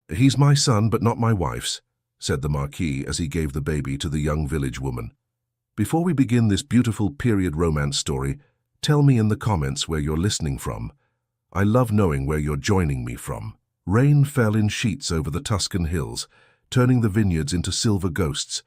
"He's my son, but not my wife's," said the Marquis as he gave the baby to the young village woman. "Before we begin this beautiful period romance story, tell me in the comments where you're listening from. I love knowing where you're joining me from." Rain fell in sheets over the Tuscan hills, turning the vineyards into silver ghosts.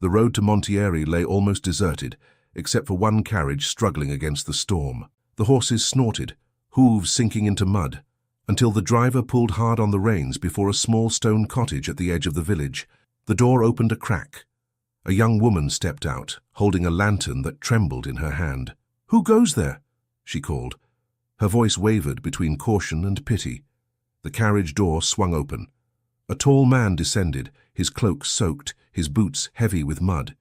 The road to Montieri lay almost deserted, except for one carriage struggling against the storm. The horses snorted, hooves sinking into mud, until the driver pulled hard on the reins before a small stone cottage at the edge of the village. The door opened a crack. A young woman stepped out, holding a lantern that trembled in her hand. "Who goes there?" she called. Her voice wavered between caution and pity. The carriage door swung open. A tall man descended, his cloak soaked, his boots heavy with mud.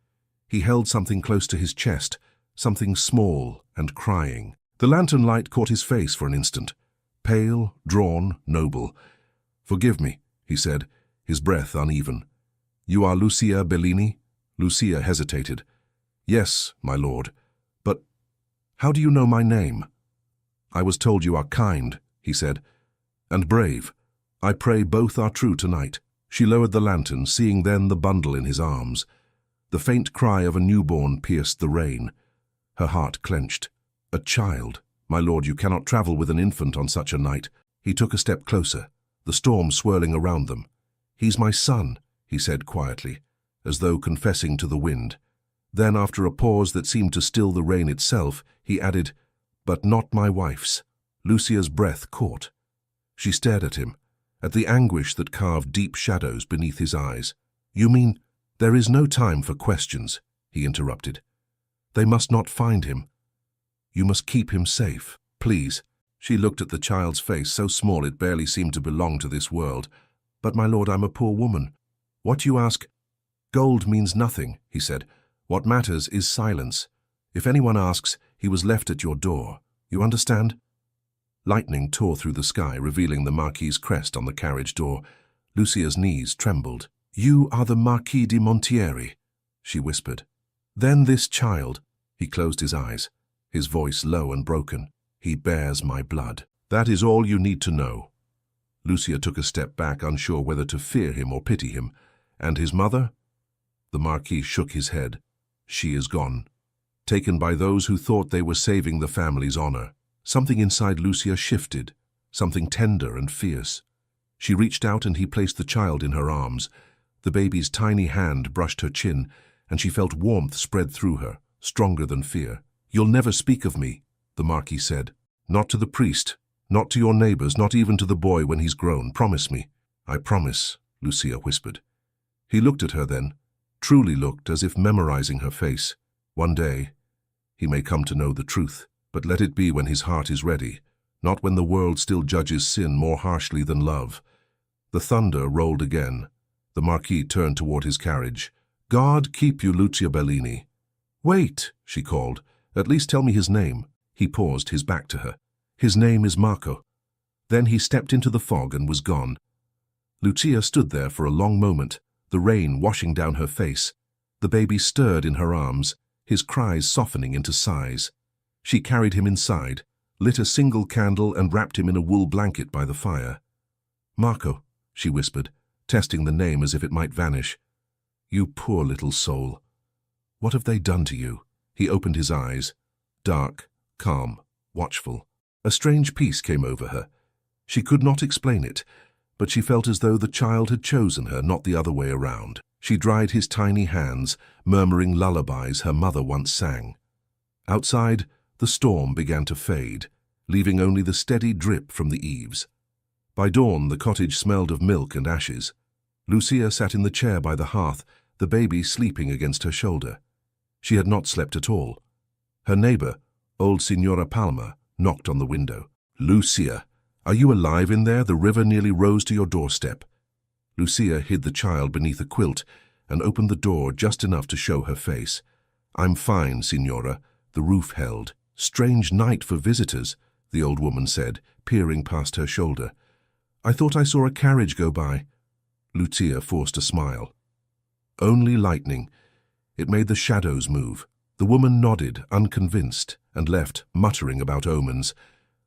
He held something close to his chest, something small and crying. The lantern light caught his face for an instant. Pale, drawn, noble. "Forgive me," he said, his breath uneven. "You are Lucia Bellini?" Lucia hesitated. "Yes, my lord. But how do you know my name?" "I was told you are kind," he said, "and brave. I pray both are true tonight." She lowered the lantern, seeing then the bundle in his arms. The faint cry of a newborn pierced the rain. Her heart clenched. "A child. My lord, you cannot travel with an infant on such a night." He took a step closer, the storm swirling around them. "He's my son," he said quietly, as though confessing to the wind. Then, after a pause that seemed to still the rain itself, he added, "But not my wife's." Lucia's breath caught. She stared at him, at the anguish that carved deep shadows beneath his eyes. "You mean there is no time for questions?" he interrupted. "They must not find him. You must keep him safe, please." She looked at the child's face, so small it barely seemed to belong to this world. "But my lord, I'm a poor woman. What you ask—" "Gold means nothing," he said. "What matters is silence. If anyone asks, he was left at your door. You understand?" Lightning tore through the sky, revealing the Marquis's crest on the carriage door. Lucia's knees trembled. "You are the Marquis di Montieri," she whispered. "Then this child—" He closed his eyes, his voice low and broken. "He bears my blood. That is all you need to know." Lucia took a step back, unsure whether to fear him or pity him. "And his mother?" The Marquis shook his head. "She is gone, taken by those who thought they were saving the family's honor." Something inside Lucia shifted, something tender and fierce. She reached out and he placed the child in her arms. The baby's tiny hand brushed her chin, and she felt warmth spread through her, stronger than fear. "You'll never speak of me," the Marquis said. "Not to the priest, not to your neighbors, not even to the boy when he's grown. Promise me." "I promise," Lucia whispered. He looked at her then, truly looked, as if memorizing her face. "One day, he may come to know the truth. But let it be when his heart is ready, not when the world still judges sin more harshly than love." The thunder rolled again. The Marquis turned toward his carriage. "God keep you, Lucia Bellini." "Wait," she called. "At least tell me his name." He paused, his back to her. "His name is Marco." Then he stepped into the fog and was gone. Lucia stood there for a long moment, the rain washing down her face. The baby stirred in her arms, his cries softening into sighs. She carried him inside, lit a single candle and wrapped him in a wool blanket by the fire. "Marco," she whispered, testing the name as if it might vanish. "You poor little soul. What have they done to you?" He opened his eyes, dark, calm, watchful. A strange peace came over her. She could not explain it, but she felt as though the child had chosen her, not the other way around. She dried his tiny hands, murmuring lullabies her mother once sang. Outside, the storm began to fade, leaving only the steady drip from the eaves. By dawn, the cottage smelled of milk and ashes. Lucia sat in the chair by the hearth, the baby sleeping against her shoulder. She had not slept at all. Her neighbor, old Signora Palma, knocked on the window. "Lucia, are you alive in there? The river nearly rose to your doorstep." Lucia hid the child beneath a quilt and opened the door just enough to show her face. "I'm fine, Signora." The roof held. "Strange night for visitors," the old woman said, peering past her shoulder. "I thought I saw a carriage go by." Lucia forced a smile. "Only lightning. It made the shadows move." The woman nodded, unconvinced, and left, muttering about omens.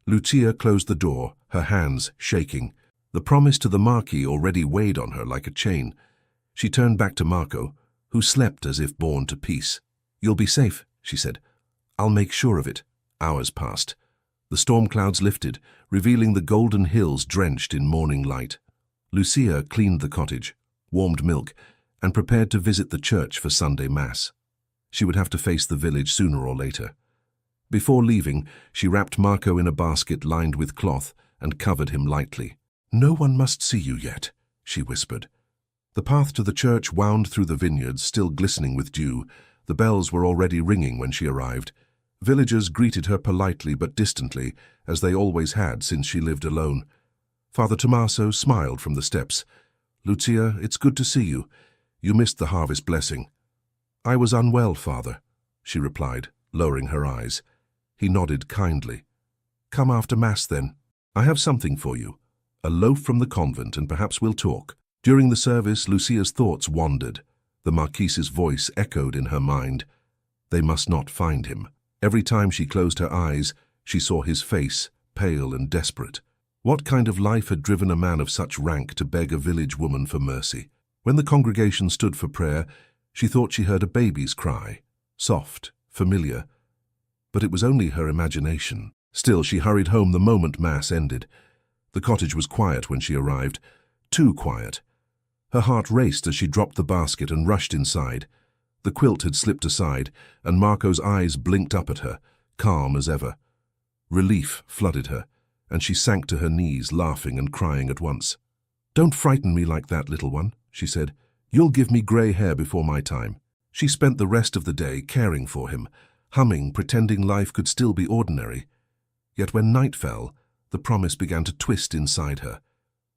Lucia closed the door, her hands shaking. The promise to the Marquis already weighed on her like a chain. She turned back to Marco, who slept as if born to peace. "You'll be safe," she said. "I'll make sure of it." Hours passed. The storm clouds lifted, revealing the golden hills drenched in morning light. Lucia cleaned the cottage, warmed milk, and prepared to visit the church for Sunday Mass. She would have to face the village sooner or later. Before leaving, she wrapped Marco in a basket lined with cloth and covered him lightly. "No one must see you yet," she whispered. The path to the church wound through the vineyards, still glistening with dew. The bells were already ringing when she arrived. Villagers greeted her politely but distantly, as they always had since she lived alone. Father Tommaso smiled from the steps. "Lucia, it's good to see you. You missed the harvest blessing." "I was unwell, Father," she replied, lowering her eyes. He nodded kindly. "Come after Mass, then. I have something for you. A loaf from the convent, and perhaps we'll talk." During the service, Lucia's thoughts wandered. The Marquis's voice echoed in her mind. They must not find him. Every time she closed her eyes, she saw his face, pale and desperate. What kind of life had driven a man of such rank to beg a village woman for mercy? When the congregation stood for prayer, she thought she heard a baby's cry, soft, familiar. But it was only her imagination. Still, she hurried home the moment Mass ended. The cottage was quiet when she arrived, too quiet. Her heart raced as she dropped the basket and rushed inside. The quilt had slipped aside, and Marco's eyes blinked up at her, calm as ever. Relief flooded her, and she sank to her knees, laughing and crying at once. "Don't frighten me like that, little one," she said. "You'll give me grey hair before my time." She spent the rest of the day caring for him, humming, pretending life could still be ordinary. Yet when night fell, the promise began to twist inside her.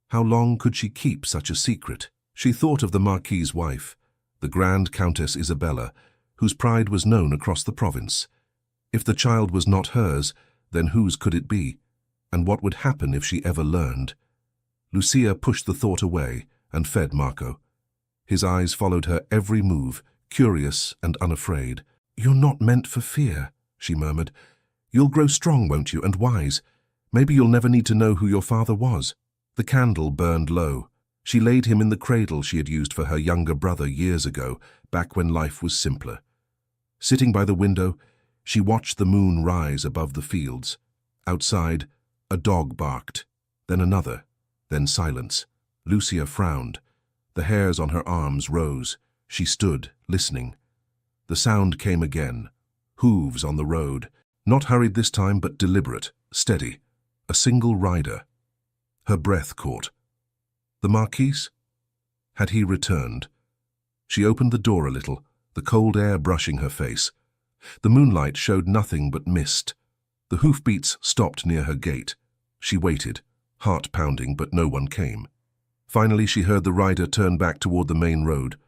How long could she keep such a secret? She thought of the Marquis's wife, the Grand Countess Isabella, whose pride was known across the province. If the child was not hers, then whose could it be? And what would happen if she ever learned? Lucia pushed the thought away and fed Marco. His eyes followed her every move, curious and unafraid. "You're not meant for fear," she murmured. "You'll grow strong, won't you, and wise. Maybe you'll never need to know who your father was." The candle burned low. She laid him in the cradle she had used for her younger brother years ago, back when life was simpler. Sitting by the window, she watched the moon rise above the fields. Outside, a dog barked, then another, then silence. Lucia frowned. The hairs on her arms rose. She stood, listening. The sound came again. Hooves on the road. Not hurried this time, but deliberate, steady. A single rider. Her breath caught. The Marquis? Had he returned? She opened the door a little, the cold air brushing her face. The moonlight showed nothing but mist. The hoofbeats stopped near her gate. She waited, heart pounding, but no one came. Finally, she heard the rider turn back toward the main road.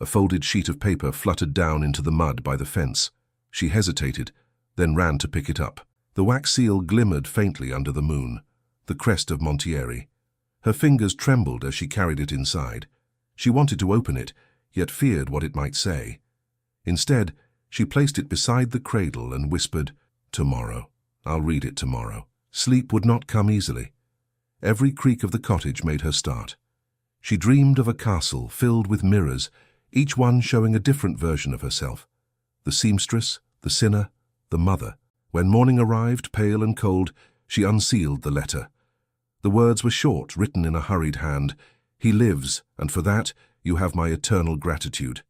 A folded sheet of paper fluttered down into the mud by the fence. She hesitated, then ran to pick it up. The wax seal glimmered faintly under the moon, the crest of Montieri. Her fingers trembled as she carried it inside. She wanted to open it, yet feared what it might say. Instead, she placed it beside the cradle and whispered, "Tomorrow. I'll read it tomorrow." Sleep would not come easily. Every creak of the cottage made her start. She dreamed of a castle filled with mirrors, each one showing a different version of herself. The seamstress, the sinner, the mother. When morning arrived, pale and cold, she unsealed the letter. The words were short, written in a hurried hand. "He lives, and for that you have my eternal gratitude.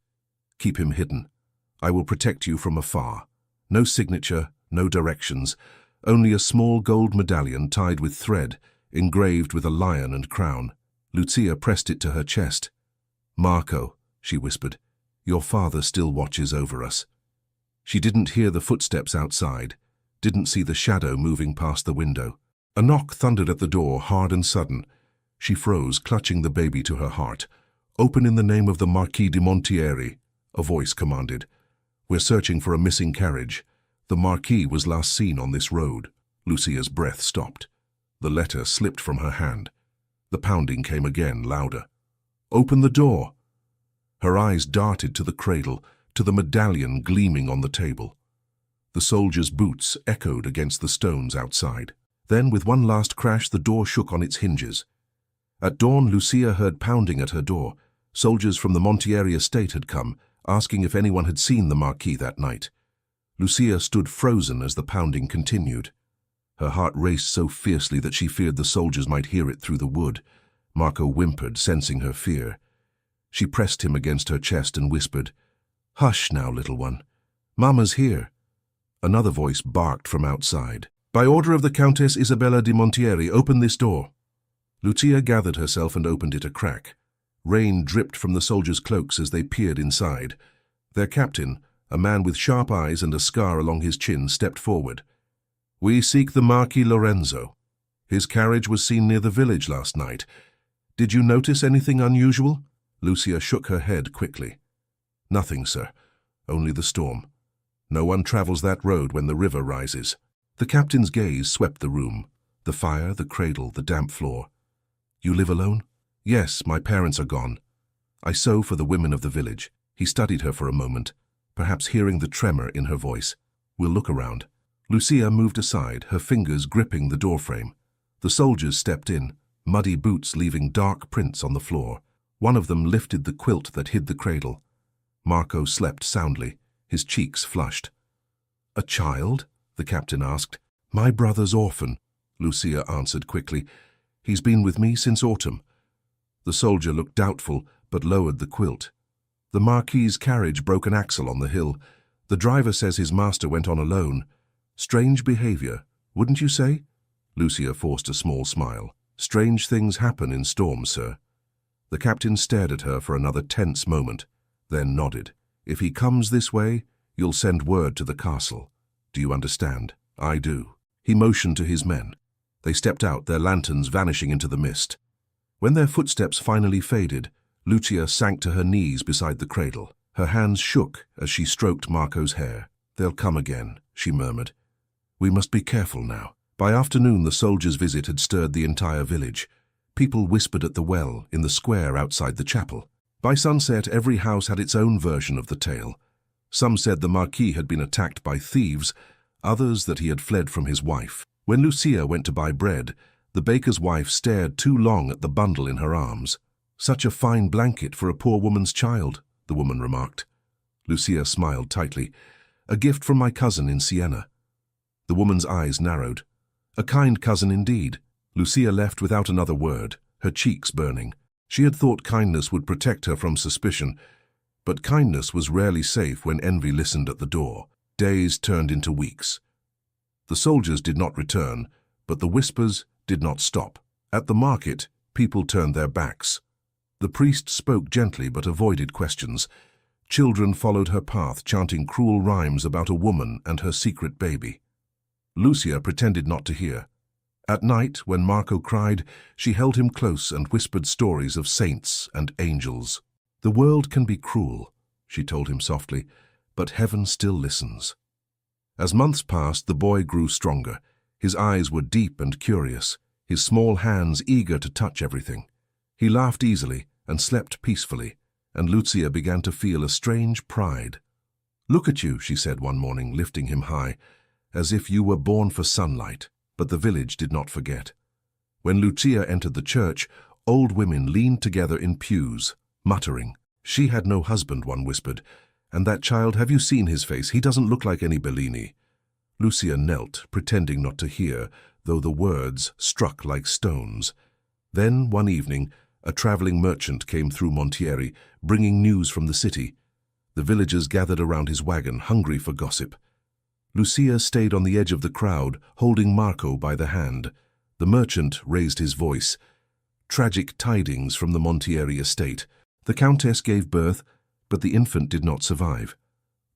Keep him hidden. I will protect you from afar. No signature, no directions, only a small gold medallion tied with thread, engraved with a lion and crown." Lucia pressed it to her chest. "Marco," she whispered, "your father still watches over us." She didn't hear the footsteps outside, didn't see the shadow moving past the window. A knock thundered at the door, hard and sudden. She froze, clutching the baby to her heart. "Open in the name of the Marquis de Montieri," a voice commanded. "We're searching for a missing carriage. The Marquis was last seen on this road." Lucia's breath stopped. The letter slipped from her hand. The pounding came again, louder. "Open the door!" Her eyes darted to the cradle, to the medallion gleaming on the table. The soldier's boots echoed against the stones outside. Then, with one last crash, the door shook on its hinges. At dawn, Lucia heard pounding at her door. Soldiers from the Montieri estate had come, asking if anyone had seen the Marquis that night. Lucia stood frozen as the pounding continued. Her heart raced so fiercely that she feared the soldiers might hear it through the wood. Marco whimpered, sensing her fear. She pressed him against her chest and whispered, "Hush now, little one. Mama's here." Another voice barked from outside. "By order of the Countess Isabella di Montieri, open this door." Lucia gathered herself and opened it a crack. Rain dripped from the soldiers' cloaks as they peered inside. Their captain, a man with sharp eyes and a scar along his chin, stepped forward. "We seek the Marquis Lorenzo. His carriage was seen near the village last night. Did you notice anything unusual?" Lucia shook her head quickly. "Nothing, sir. Only the storm. No one travels that road when the river rises." The captain's gaze swept the room. The fire, the cradle, the damp floor. "You live alone?" "Yes, my parents are gone. I sew for the women of the village." He studied her for a moment, perhaps hearing the tremor in her voice. "We'll look around." Lucia moved aside, her fingers gripping the doorframe. The soldiers stepped in, muddy boots leaving dark prints on the floor. One of them lifted the quilt that hid the cradle. Marco slept soundly, his cheeks flushed. "A child?" the captain asked. "My brother's orphan," Lucia answered quickly. "He's been with me since autumn." The soldier looked doubtful, but lowered the quilt. "The Marquis's carriage broke an axle on the hill. The driver says his master went on alone. Strange behavior, wouldn't you say?" Lucia forced a small smile. "Strange things happen in storms, sir." The captain stared at her for another tense moment, then nodded. "If he comes this way, you'll send word to the castle. Do you understand?" "I do." He motioned to his men. They stepped out, their lanterns vanishing into the mist. When their footsteps finally faded, Lucia sank to her knees beside the cradle. Her hands shook as she stroked Marco's hair. "They'll come again," she murmured. "We must be careful now." By afternoon, the soldiers' visit had stirred the entire village. People whispered at the well, in the square outside the chapel. By sunset, every house had its own version of the tale. Some said the Marquis had been attacked by thieves, others that he had fled from his wife. When Lucia went to buy bread, the baker's wife stared too long at the bundle in her arms. "Such a fine blanket for a poor woman's child," the woman remarked. Lucia smiled tightly. "A gift from my cousin in Siena." The woman's eyes narrowed. "A kind cousin indeed." Lucia left without another word, her cheeks burning. She had thought kindness would protect her from suspicion, but kindness was rarely safe when envy listened at the door. Days turned into weeks. The soldiers did not return, but the whispers did not stop. At the market, people turned their backs. The priest spoke gently but avoided questions. Children followed her path, chanting cruel rhymes about a woman and her secret baby. Lucia pretended not to hear. At night, when Marco cried, she held him close and whispered stories of saints and angels. "The world can be cruel," she told him softly, "but heaven still listens." As months passed, the boy grew stronger. His eyes were deep and curious, his small hands eager to touch everything. He laughed easily and slept peacefully, and Lucia began to feel a strange pride. "Look at you," she said one morning, lifting him high, "as if you were born for sunlight." But the village did not forget. When Lucia entered the church, old women leaned together in pews, muttering. "She had no husband," one whispered. "And that child, have you seen his face? He doesn't look like any Bellini." Lucia knelt, pretending not to hear, though the words struck like stones. Then, one evening, a traveling merchant came through Montieri, bringing news from the city. The villagers gathered around his wagon, hungry for gossip. Lucia stayed on the edge of the crowd, holding Marco by the hand. The merchant raised his voice. "Tragic tidings from the Montieri estate. The countess gave birth, but the infant did not survive.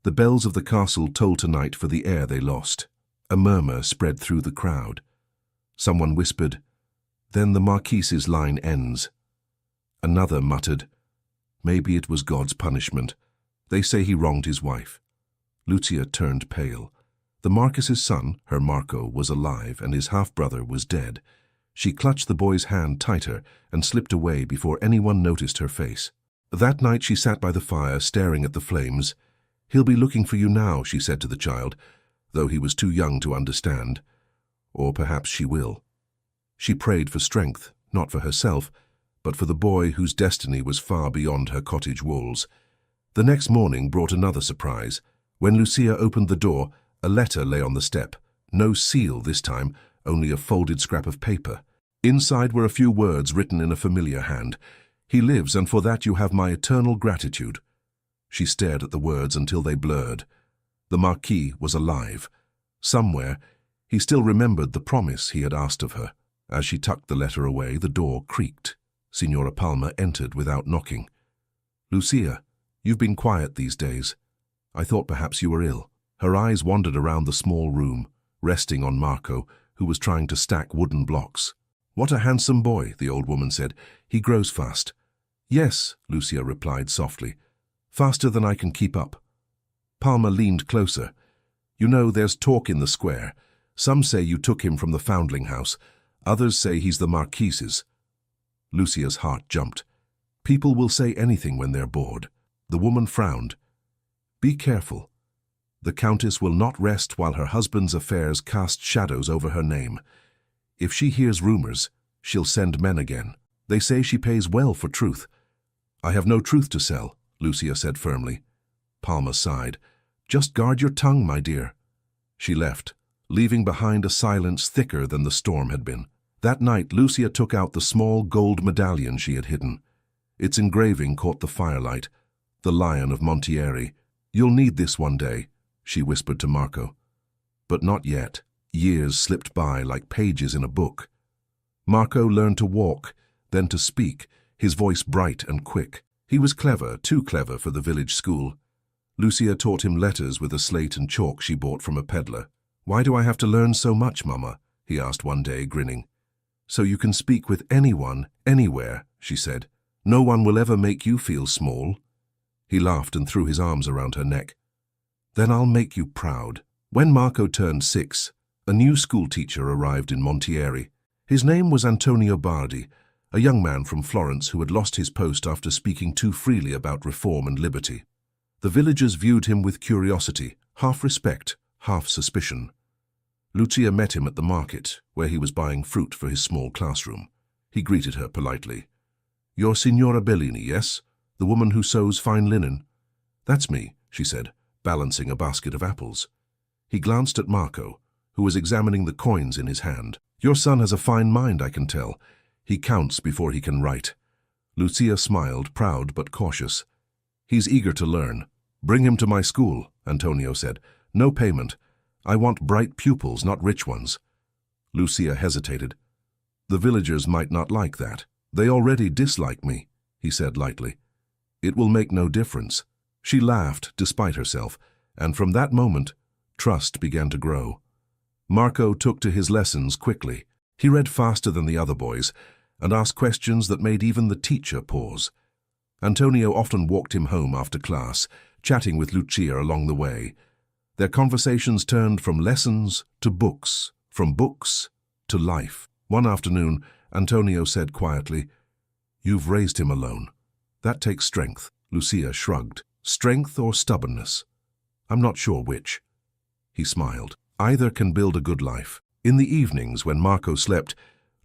The bells of the castle tolled tonight for the heir they lost." A murmur spread through the crowd. Someone whispered, "Then the Marquis's line ends." Another muttered, "Maybe it was God's punishment. They say he wronged his wife." Lucia turned pale. The Marquis's son, her Marco, was alive and his half-brother was dead. She clutched the boy's hand tighter and slipped away before anyone noticed her face. That night she sat by the fire, staring at the flames. "He'll be looking for you now," she said to the child, though he was too young to understand. Or perhaps she will. She prayed for strength, not for herself, but for the boy whose destiny was far beyond her cottage walls. The next morning brought another surprise. When Lucia opened the door, a letter lay on the step. No seal this time, only a folded scrap of paper. Inside were a few words written in a familiar hand. "He lives, and for that you have my eternal gratitude." She stared at the words until they blurred. The Marquis was alive. Somewhere, he still remembered the promise he had asked of her. As she tucked the letter away, the door creaked. Signora Palmer entered without knocking. "Lucia, you've been quiet these days. I thought perhaps you were ill." Her eyes wandered around the small room, resting on Marco, who was trying to stack wooden blocks. "What a handsome boy," the old woman said. "He grows fast." "Yes," Lucia replied softly. "Faster than I can keep up." Palmer leaned closer. "You know, there's talk in the square. Some say you took him from the foundling house. Others say he's the Marquis's." Lucia's heart jumped. "People will say anything when they're bored." The woman frowned. "Be careful. The Countess will not rest while her husband's affairs cast shadows over her name. If she hears rumors, she'll send men again. They say she pays well for truth." "I have no truth to sell," Lucia said firmly. Palmer sighed. "Just guard your tongue, my dear." She left, leaving behind a silence thicker than the storm had been. That night, Lucia took out the small gold medallion she had hidden. Its engraving caught the firelight, the Lion of Montieri. "You'll need this one day," she whispered to Marco. But not yet. Years slipped by like pages in a book. Marco learned to walk, then to speak, his voice bright and quick. He was clever, too clever for the village school. Lucia taught him letters with a slate and chalk she bought from a peddler. "Why do I have to learn so much, Mama?" he asked one day, grinning. "So you can speak with anyone, anywhere," she said. "No one will ever make you feel small." He laughed and threw his arms around her neck. "Then I'll make you proud." When Marco turned 6, a new schoolteacher arrived in Montieri. His name was Antonio Bardi, a young man from Florence who had lost his post after speaking too freely about reform and liberty. The villagers viewed him with curiosity, half respect, half suspicion. Lucia met him at the market, where he was buying fruit for his small classroom. He greeted her politely. "You're Signora Bellini, yes? The woman who sews fine linen?" "That's me," she said, balancing a basket of apples. He glanced at Marco, who was examining the coins in his hand. "Your son has a fine mind, I can tell. He counts before he can write." Lucia smiled, proud but cautious. "He's eager to learn. Bring him to my school," Antonio said. "No payment. I want bright pupils, not rich ones." Lucia hesitated. "The villagers might not like that. They already dislike me," he said lightly. "It will make no difference." She laughed, despite herself, and from that moment, trust began to grow. Marco took to his lessons quickly. He read faster than the other boys and asked questions that made even the teacher pause. Antonio often walked him home after class, chatting with Lucia along the way. Their conversations turned from lessons to books, from books to life. One afternoon, Antonio said quietly, "You've raised him alone. That takes strength." Lucia shrugged. "Strength or stubbornness? I'm not sure which." He smiled. "Either can build a good life." In the evenings, when Marco slept,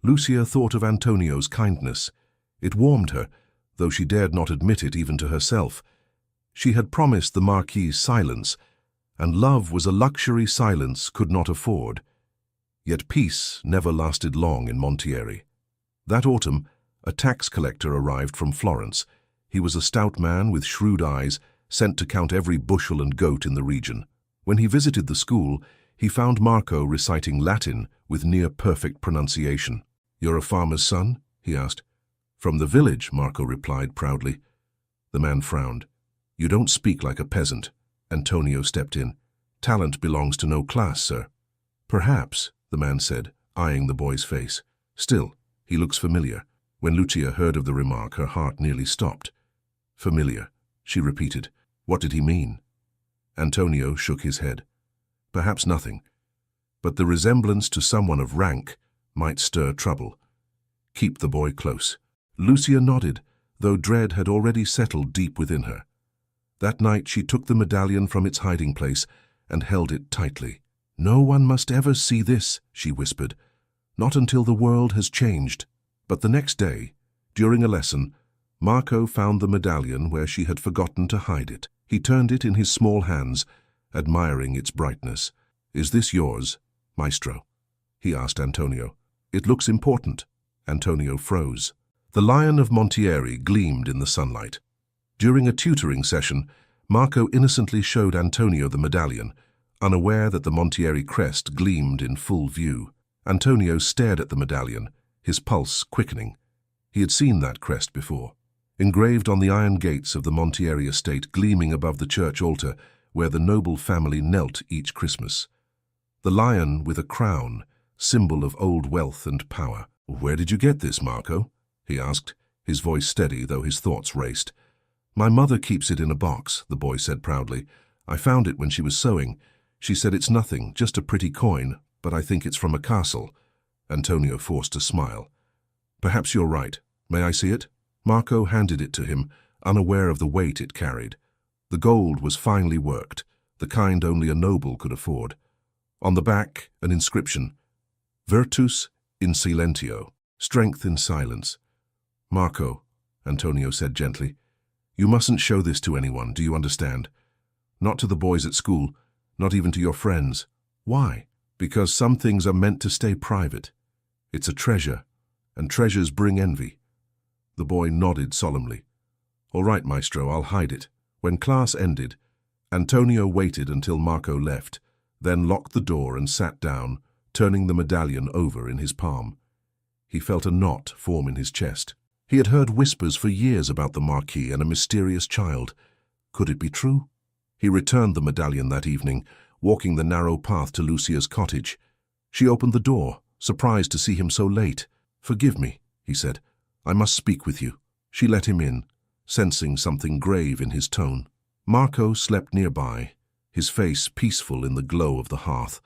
Lucia thought of Antonio's kindness. It warmed her, though she dared not admit it even to herself. She had promised the Marquis silence, and love was a luxury silence could not afford. Yet peace never lasted long in Montieri. That autumn, a tax collector arrived from Florence. He was a stout man with shrewd eyes, sent to count every bushel and goat in the region. When he visited the school, he found Marco reciting Latin with near-perfect pronunciation. "You're a farmer's son?" he asked. "From the village," Marco replied proudly. The man frowned. "You don't speak like a peasant." Antonio stepped in. "Talent belongs to no class, sir." "Perhaps," the man said, eyeing the boy's face. "Still, he looks familiar." When Lucia heard of the remark, her heart nearly stopped. "Familiar," she repeated. What did he mean? Antonio shook his head. "Perhaps nothing, but the resemblance to someone of rank might stir trouble. Keep the boy close." Lucia nodded, though dread had already settled deep within her. That night she took the medallion from its hiding place and held it tightly. "No one must ever see this," she whispered. "Not until the world has changed." But the next day, During a lesson, Marco found the medallion where she had forgotten to hide it. He turned it in his small hands, admiring its brightness. "Is this yours, Maestro?" he asked Antonio. "It looks important." Antonio froze. The Lion of Montieri gleamed in the sunlight. During a tutoring session, Marco innocently showed Antonio the medallion, unaware that the Montieri crest gleamed in full view. Antonio stared at the medallion, his pulse quickening. He had seen that crest before, engraved on the iron gates of the Montieri estate, gleaming above the church altar where the noble family knelt each Christmas. The lion with a crown, symbol of old wealth and power. "Where did you get this, Marco?" he asked, his voice steady though his thoughts raced. "My mother keeps it in a box," the boy said proudly. "I found it when she was sewing. She said it's nothing, just a pretty coin, but I think it's from a castle." Antonio forced a smile. "Perhaps you're right. May I see it?" Marco handed it to him, unaware of the weight it carried. The gold was finely worked, the kind only a noble could afford. On the back, an inscription: "Virtus in silentio," strength in silence. "Marco," Antonio said gently, "you mustn't show this to anyone, do you understand? Not to the boys at school, not even to your friends." "Why?" "Because some things are meant to stay private. It's a treasure, and treasures bring envy." The boy nodded solemnly. "All right, Maestro, I'll hide it." When class ended, Antonio waited until Marco left, then locked the door and sat down, turning the medallion over in his palm. He felt a knot form in his chest. He had heard whispers for years about the Marquis and a mysterious child. Could it be true? He returned the medallion that evening, walking the narrow path to Lucia's cottage. She opened the door, surprised to see him so late. "Forgive me," he said. "I must speak with you." She let him in, sensing something grave in his tone. Marco slept nearby, his face peaceful in the glow of the hearth.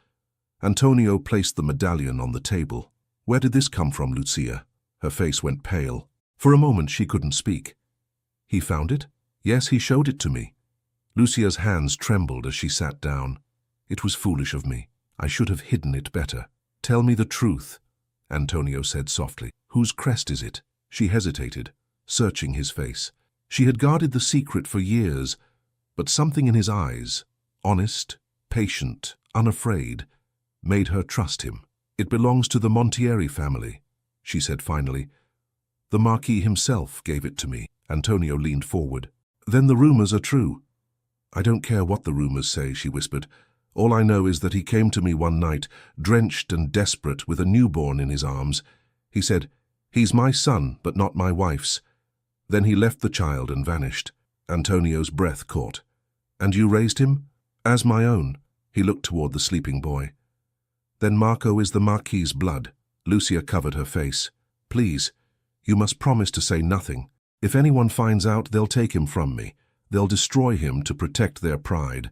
Antonio placed the medallion on the table. "Where did this come from, Lucia?" Her face went pale. For a moment she couldn't speak. "He found it?" "Yes, he showed it to me." Lucia's hands trembled as she sat down. "It was foolish of me. I should have hidden it better." "Tell me the truth," Antonio said softly. "Whose crest is it?" She hesitated, searching his face. She had guarded the secret for years, but something in his eyes, honest, patient, unafraid, made her trust him. "It belongs to the Montieri family," she said finally. "The Marquis himself gave it to me." Antonio leaned forward. "Then the rumors are true." "I don't care what the rumors say," she whispered. "All I know is that he came to me one night, drenched and desperate, with a newborn in his arms. He said, 'He's my son, but not my wife's.' Then he left the child and vanished." Antonio's breath caught. "And you raised him?" "As my own." He looked toward the sleeping boy. "Then Marco is the Marquis's blood." Lucia covered her face. "Please, you must promise to say nothing. If anyone finds out, they'll take him from me. They'll destroy him to protect their pride."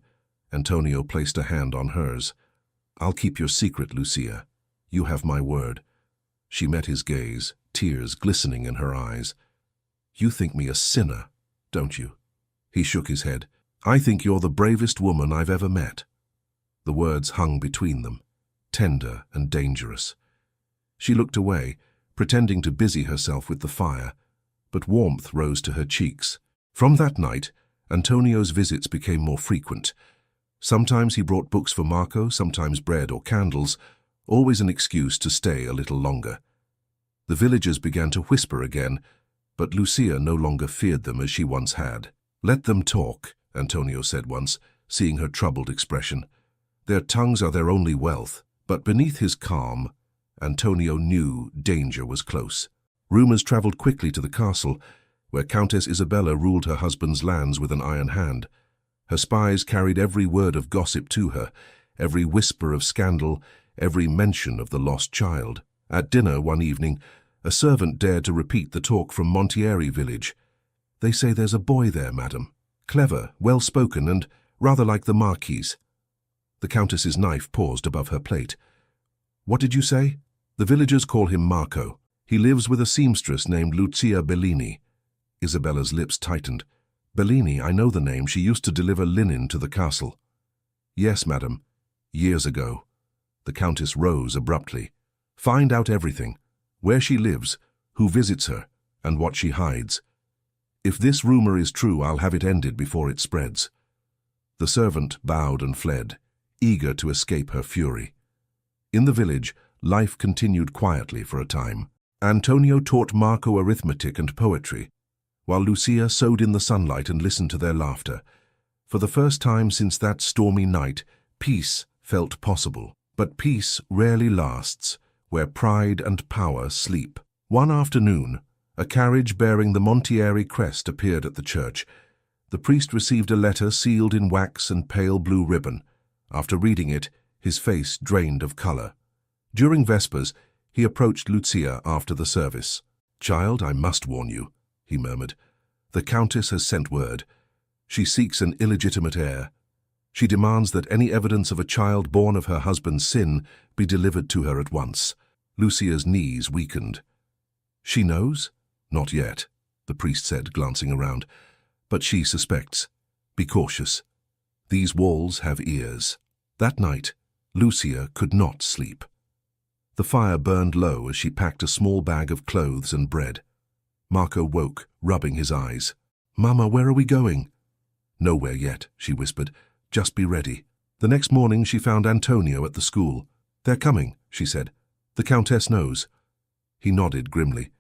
Antonio placed a hand on hers. "I'll keep your secret, Lucia. You have my word." She met his gaze, tears glistening in her eyes. "You think me a sinner, don't you?" He shook his head. "I think you're the bravest woman I've ever met." The words hung between them, tender and dangerous. She looked away, pretending to busy herself with the fire, but warmth rose to her cheeks. From that night, Antonio's visits became more frequent. Sometimes he brought books for Marco, sometimes bread or candles, always an excuse to stay a little longer. The villagers began to whisper again, but Lucia no longer feared them as she once had. "Let them talk," Antonio said once, seeing her troubled expression. "Their tongues are their only wealth." But beneath his calm, Antonio knew danger was close. Rumors traveled quickly to the castle, where Countess Isabella ruled her husband's lands with an iron hand. Her spies carried every word of gossip to her, every whisper of scandal, every mention of the lost child. At dinner one evening, a servant dared to repeat the talk from Montieri village. "They say there's a boy there, madam. Clever, well-spoken, and rather like the Marquis." The Countess's knife paused above her plate. "What did you say?" "The villagers call him Marco. He lives with a seamstress named Lucia Bellini." Isabella's lips tightened. "Bellini, I know the name. She used to deliver linen to the castle." "Yes, madam. Years ago." The Countess rose abruptly. "Find out everything. Where she lives, who visits her, and what she hides. If this rumor is true, I'll have it ended before it spreads." The servant bowed and fled, eager to escape her fury. In the village, life continued quietly for a time. Antonio taught Marco arithmetic and poetry, while Lucia sewed in the sunlight and listened to their laughter. For the first time since that stormy night, peace felt possible. But peace rarely lasts where pride and power sleep. One afternoon, a carriage bearing the Montieri crest appeared at the church. The priest received a letter sealed in wax and pale blue ribbon. After reading it, his face drained of color. During Vespers, he approached Lucia after the service. "Child, I must warn you," he murmured. "The Countess has sent word. She seeks an illegitimate heir. She demands that any evidence of a child born of her husband's sin be delivered to her at once." Lucia's knees weakened. "She knows?" "Not yet," the priest said, glancing around. "But she suspects. Be cautious. These walls have ears." That night, Lucia could not sleep. The fire burned low as she packed a small bag of clothes and bread. Marco woke, rubbing his eyes. "Mama, where are we going?" "Nowhere yet," she whispered. "Just be ready." The next morning she found Antonio at the school. "They're coming," she said. "The Countess knows." He nodded grimly.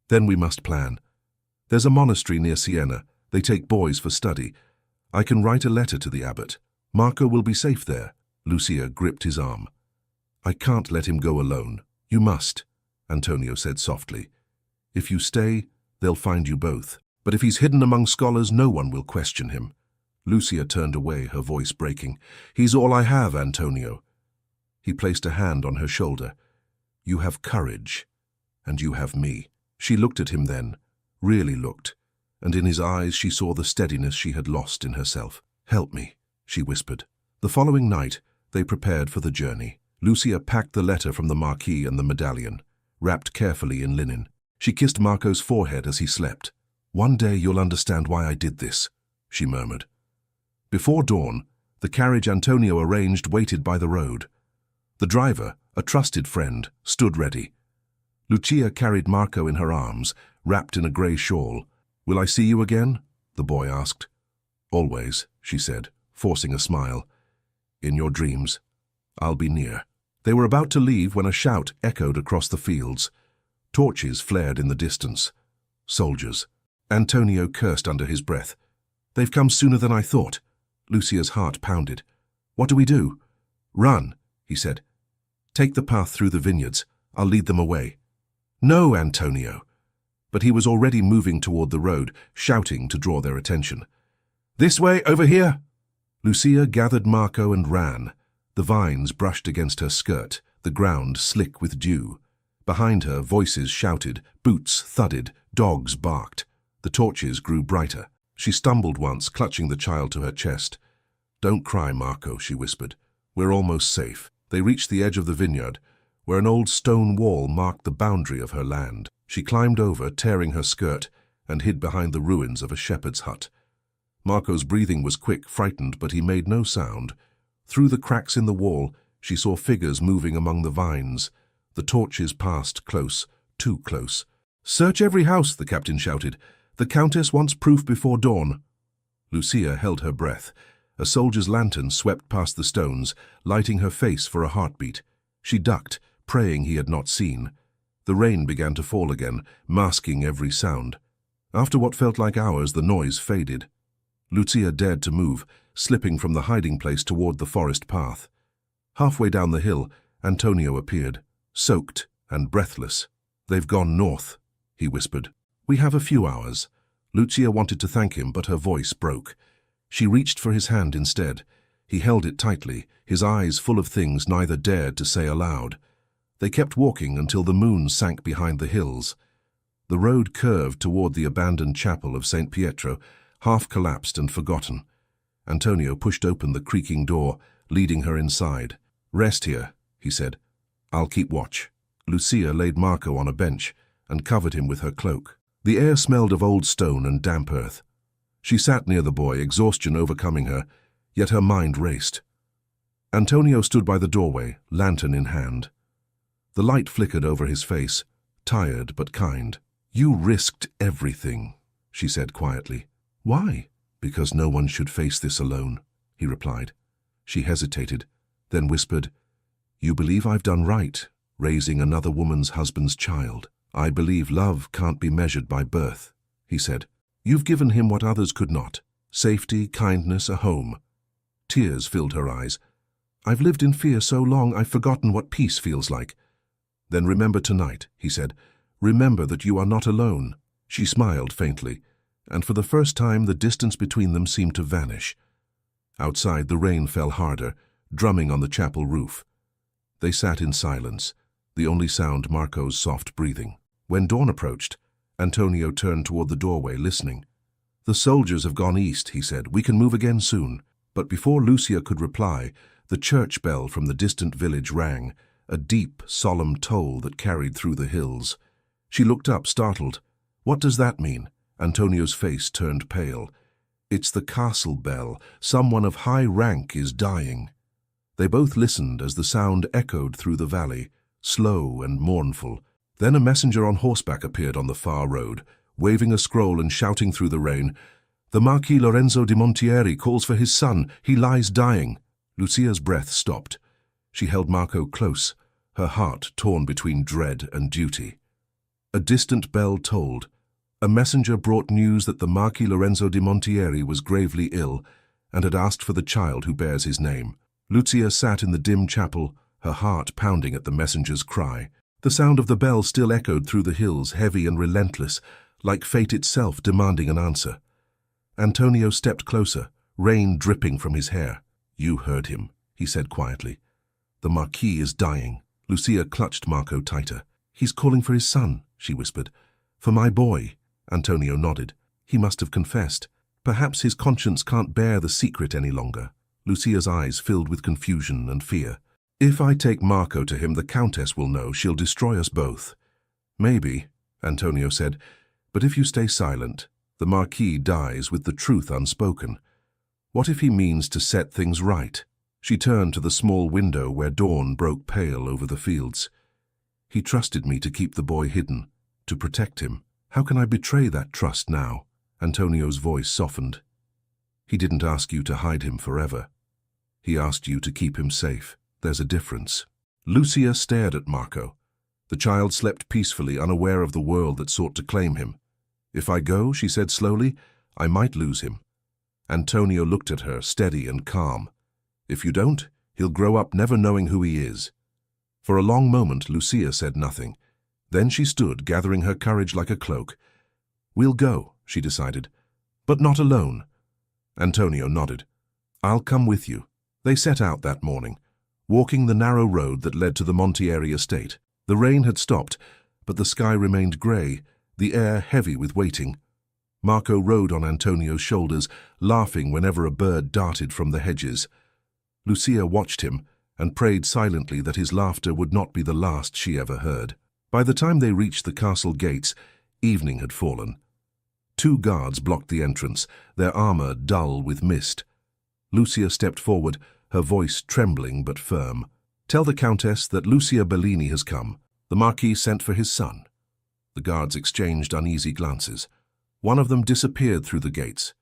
"Then we must plan. There's a monastery near Siena. They take boys for study. I can write a letter to the abbot. Marco will be safe there." Lucia gripped his arm. "I can't let him go alone." "You must," Antonio said softly. "If you stay, they'll find you both. But if he's hidden among scholars, no one will question him." Lucia turned away, her voice breaking. "He's all I have, Antonio." He placed a hand on her shoulder. "You have courage, and you have me." She looked at him then, really looked, and in his eyes she saw the steadiness she had lost in herself. "Help me," she whispered. The following night, they prepared for the journey. Lucia packed the letter from the Marquis and the medallion, wrapped carefully in linen. She kissed Marco's forehead as he slept. "One day you'll understand why I did this," she murmured. Before dawn, the carriage Antonio arranged waited by the road. The driver, a trusted friend, stood ready. Lucia carried Marco in her arms, wrapped in a grey shawl. "Will I see you again?" the boy asked. "Always," she said, forcing a smile. "In your dreams. I'll be near." They were about to leave when a shout echoed across the fields. Torches flared in the distance. Soldiers. Antonio cursed under his breath. "They've come sooner than I thought." Lucia's heart pounded. "What do we do?" "Run," he said. "Take the path through the vineyards. I'll lead them away." "No, Antonio." But he was already moving toward the road, shouting to draw their attention. "This way, over here!" Lucia gathered Marco and ran. The vines brushed against her skirt, the ground slick with dew. Behind her, voices shouted, boots thudded, dogs barked. The torches grew brighter. She stumbled once, clutching the child to her chest. "Don't cry, Marco," she whispered. "We're almost safe." They reached the edge of the vineyard, where an old stone wall marked the boundary of her land. She climbed over, tearing her skirt, and hid behind the ruins of a shepherd's hut. Marco's breathing was quick, frightened, but he made no sound. Through the cracks in the wall, she saw figures moving among the vines. The torches passed close, too close. "Search every house," the captain shouted. "The Countess wants proof before dawn." Lucia held her breath. A soldier's lantern swept past the stones, lighting her face for a heartbeat. She ducked, praying he had not seen. The rain began to fall again, masking every sound. After what felt like hours, the noise faded. Lucia dared to move, slipping from the hiding place toward the forest path. Halfway down the hill, Antonio appeared, soaked and breathless. "They've gone north," he whispered. "We have a few hours." Lucia wanted to thank him, but her voice broke. She reached for his hand instead. He held it tightly, his eyes full of things neither dared to say aloud. They kept walking until the moon sank behind the hills. The road curved toward the abandoned chapel of St. Pietro, half collapsed and forgotten. Antonio pushed open the creaking door, leading her inside. "Rest here," he said. "I'll keep watch." Lucia laid Marco on a bench and covered him with her cloak. The air smelled of old stone and damp earth. She sat near the boy, exhaustion overcoming her, yet her mind raced. Antonio stood by the doorway, lantern in hand. The light flickered over his face, tired but kind. You risked everything, she said quietly. Why? Because no one should face this alone, he replied. She hesitated, then whispered, You believe I've done right, raising another woman's husband's child. I believe love can't be measured by birth, he said. You've given him what others could not. Safety, kindness, a home. Tears filled her eyes. I've lived in fear so long I've forgotten what peace feels like. Then remember tonight, he said. Remember that you are not alone. She smiled faintly, and for the first time the distance between them seemed to vanish. Outside the rain fell harder, drumming on the chapel roof. They sat in silence, the only sound Marco's soft breathing. When dawn approached, Antonio turned toward the doorway, listening. The soldiers have gone east, he said. We can move again soon. But before Lucia could reply, the church bell from the distant village rang, a deep, solemn toll that carried through the hills. She looked up, startled. What does that mean? Antonio's face turned pale. It's the castle bell. Someone of high rank is dying. They both listened as the sound echoed through the valley, slow and mournful. Then a messenger on horseback appeared on the far road, waving a scroll and shouting through the rain, The Marquis Lorenzo di Montieri calls for his son. He lies dying. Lucia's breath stopped. She held Marco close, her heart torn between dread and duty. A distant bell tolled. A messenger brought news that the Marquis Lorenzo di Montieri was gravely ill and had asked for the child who bears his name. Lucia sat in the dim chapel, her heart pounding at the messenger's cry. The sound of the bell still echoed through the hills, heavy and relentless, like fate itself demanding an answer. Antonio stepped closer, rain dripping from his hair. You heard him, he said quietly. The Marquis is dying. Lucia clutched Marco tighter. He's calling for his son, she whispered. For my boy. Antonio nodded. He must have confessed. Perhaps his conscience can't bear the secret any longer. Lucia's eyes filled with confusion and fear. If I take Marco to him, the Countess will know. She'll destroy us both. Maybe, Antonio said, but if you stay silent, the Marquis dies with the truth unspoken. What if he means to set things right? She turned to the small window where dawn broke pale over the fields. He trusted me to keep the boy hidden, to protect him. How can I betray that trust now? Antonio's voice softened. He didn't ask you to hide him forever. He asked you to keep him safe. There's a difference. Lucia stared at Marco. The child slept peacefully, unaware of the world that sought to claim him. If I go, she said slowly, I might lose him. Antonio looked at her, steady and calm. If you don't, he'll grow up never knowing who he is. For a long moment, Lucia said nothing. Then she stood, gathering her courage like a cloak. We'll go, she decided, but not alone. Antonio nodded. I'll come with you. They set out that morning, walking the narrow road that led to the Montieri estate. The rain had stopped, but the sky remained grey, the air heavy with waiting. Marco rode on Antonio's shoulders, laughing whenever a bird darted from the hedges. Lucia watched him and prayed silently that his laughter would not be the last she ever heard. By the time they reached the castle gates, evening had fallen. 2 guards blocked the entrance, their armor dull with mist. Lucia stepped forward, her voice trembling but firm. Tell the Countess that Lucia Bellini has come. The Marquis sent for his son. The guards exchanged uneasy glances. One of them disappeared through the gates.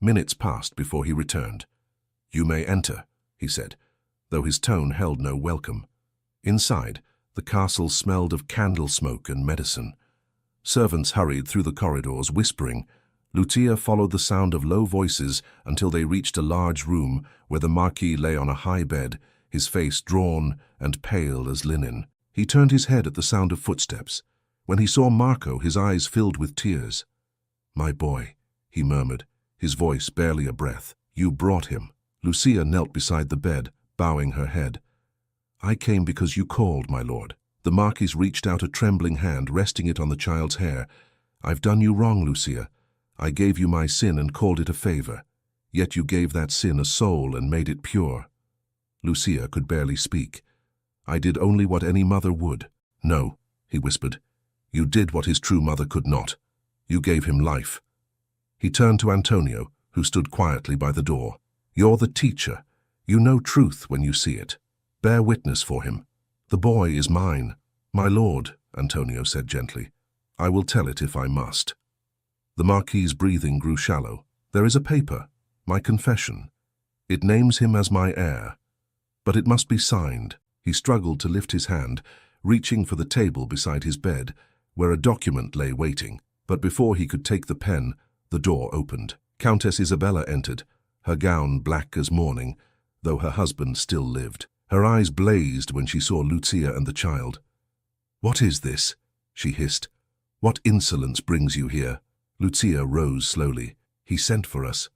Minutes passed before he returned. You may enter, he said, though his tone held no welcome. Inside, the castle smelled of candle smoke and medicine. Servants hurried through the corridors, whispering. Lucia followed the sound of low voices until they reached a large room where the Marquis lay on a high bed, his face drawn and pale as linen. He turned his head at the sound of footsteps. When he saw Marco, his eyes filled with tears. My boy, he murmured, his voice barely a breath. You brought him. Lucia knelt beside the bed, bowing her head. I came because you called, my lord. The Marquis reached out a trembling hand, resting it on the child's hair. I've done you wrong, Lucia. I gave you my sin and called it a favor. Yet you gave that sin a soul and made it pure. Lucia could barely speak. I did only what any mother would. No, he whispered. You did what his true mother could not. You gave him life. He turned to Antonio, who stood quietly by the door. You're the teacher. You know truth when you see it. Bear witness for him. The boy is mine. My lord, Antonio said gently. I will tell it if I must. The Marquis's breathing grew shallow. There is a paper, my confession. It names him as my heir. But it must be signed. He struggled to lift his hand, reaching for the table beside his bed, where a document lay waiting. But before he could take the pen, the door opened. Countess Isabella entered, her gown black as mourning, though her husband still lived. Her eyes blazed when she saw Lucia and the child. "What is this?" she hissed. "What insolence brings you here?" Lucia rose slowly. "He sent for us."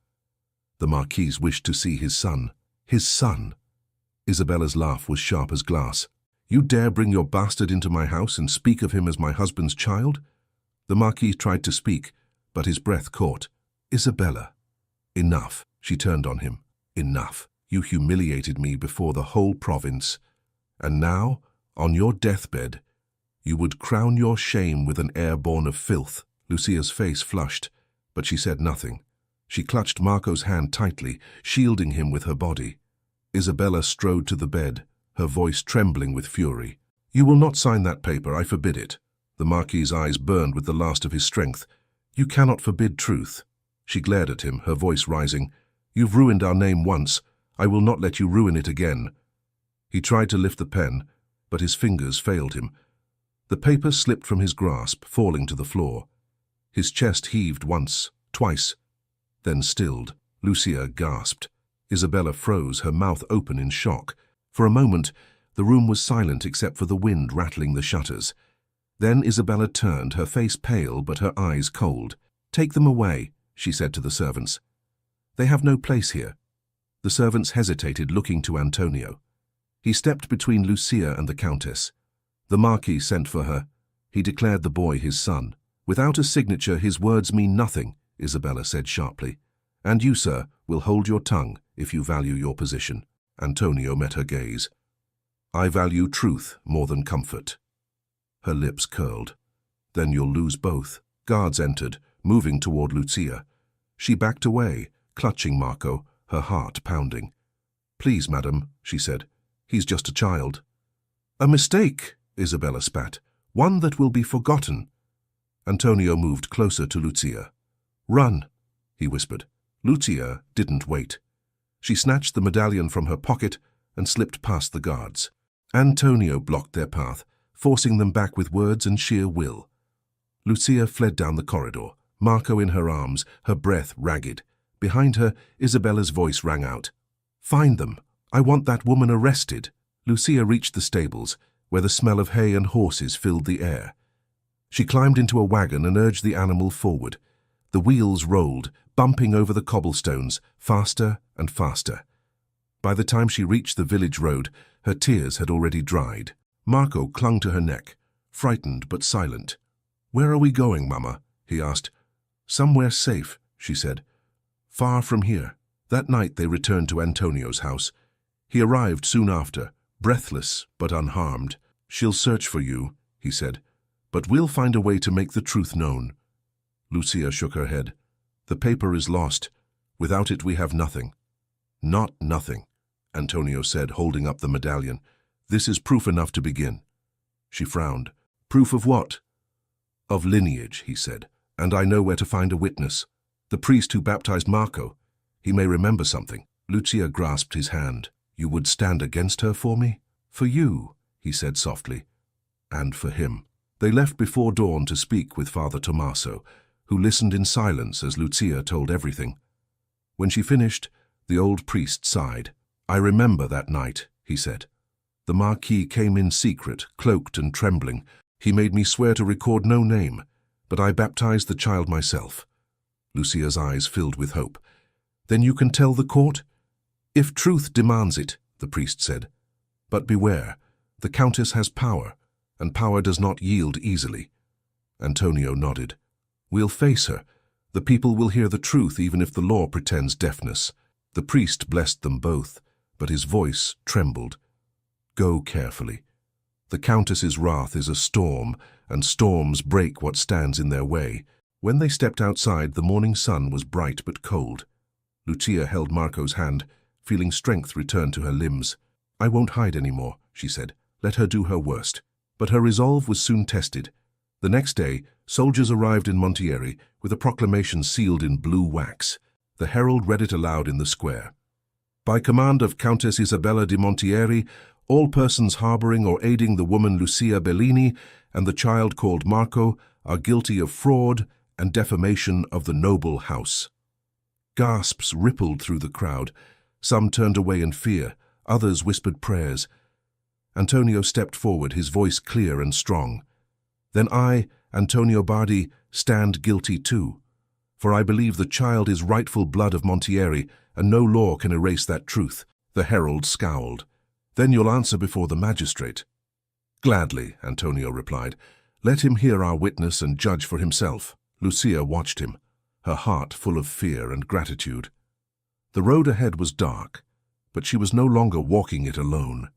The Marquis wished to see his son. His son! Isabella's laugh was sharp as glass. "You dare bring your bastard into my house and speak of him as my husband's child?" The Marquis tried to speak, but his breath caught. "Isabella." "Enough," she turned on him. "Enough. You humiliated me before the whole province. And now, on your deathbed, you would crown your shame with an heir born of filth." Lucia's face flushed, but she said nothing. She clutched Marco's hand tightly, shielding him with her body. Isabella strode to the bed, her voice trembling with fury. "You will not sign that paper, I forbid it." The Marquis's eyes burned with the last of his strength. "You cannot forbid truth." She glared at him, her voice rising. "You've ruined our name once. I will not let you ruin it again." He tried to lift the pen, but his fingers failed him. The paper slipped from his grasp, falling to the floor. His chest heaved once, twice, then stilled. Lucia gasped. Isabella froze, her mouth open in shock. For a moment, the room was silent except for the wind rattling the shutters. Then Isabella turned, her face pale but her eyes cold. "Take them away," she said to the servants. "They have no place here." The servants hesitated, looking to Antonio. He stepped between Lucia and the Countess. The Marquis sent for her. He declared the boy his son. "Without a signature, his words mean nothing," Isabella said sharply. "And you, sir, will hold your tongue if you value your position." Antonio met her gaze. "I value truth more than comfort." Her lips curled. "Then you'll lose both." Guards entered, moving toward Lucia. She backed away, clutching Marco, her heart pounding. "Please, madam," she said. "He's just a child." "A mistake," Isabella spat. "One that will be forgotten." Antonio moved closer to Lucia. "Run," he whispered. Lucia didn't wait. She snatched the medallion from her pocket and slipped past the guards. Antonio blocked their path, forcing them back with words and sheer will. Lucia fled down the corridor, Marco in her arms, her breath ragged. Behind her, Isabella's voice rang out. "Find them. I want that woman arrested." Lucia reached the stables, where the smell of hay and horses filled the air. She climbed into a wagon and urged the animal forward. The wheels rolled, bumping over the cobblestones, faster and faster. By the time she reached the village road, her tears had already dried. Marco clung to her neck, frightened but silent. "Where are we going, Mama?" he asked. "Somewhere safe," she said. "Far from here." That night they returned to Antonio's house. He arrived soon after, breathless but unharmed. "She'll search for you," he said, "but we'll find a way to make the truth known." Lucia shook her head. "The paper is lost. Without it we have nothing." "Not nothing," Antonio said, holding up the medallion. "This is proof enough to begin." She frowned. "Proof of what?" "Of lineage," he said, "and I know where to find a witness. The priest who baptized Marco. He may remember something." Lucia grasped his hand. "You would stand against her for me?" "For you," he said softly. "And for him." They left before dawn to speak with Father Tommaso, who listened in silence as Lucia told everything. When she finished, the old priest sighed. "I remember that night," he said. "The Marquis came in secret, cloaked and trembling. He made me swear to record no name, but I baptized the child myself." Lucia's eyes filled with hope. "Then you can tell the court?" "If truth demands it," the priest said. "But beware, the Countess has power, and power does not yield easily." Antonio nodded. "We'll face her. The people will hear the truth even if the law pretends deafness." The priest blessed them both, but his voice trembled. "Go carefully. The Countess's wrath is a storm, and storms break what stands in their way." When they stepped outside, the morning sun was bright but cold. Lucia held Marco's hand, feeling strength return to her limbs. "I won't hide any more," she said. "Let her do her worst." But her resolve was soon tested. The next day, soldiers arrived in Montieri with a proclamation sealed in blue wax. The herald read it aloud in the square. By command of Countess Isabella di Montieri, all persons harboring or aiding the woman Lucia Bellini and the child called Marco are guilty of fraud and defamation of the noble house. Gasps rippled through the crowd. Some turned away in fear, others whispered prayers. Antonio stepped forward, his voice clear and strong. Then I, Antonio Bardi, stand guilty too. For I believe the child is rightful blood of Montieri, and no law can erase that truth. The herald scowled. Then you'll answer before the magistrate. Gladly, Antonio replied. Let him hear our witness and judge for himself. Lucia watched him, her heart full of fear and gratitude. The road ahead was dark, but she was no longer walking it alone.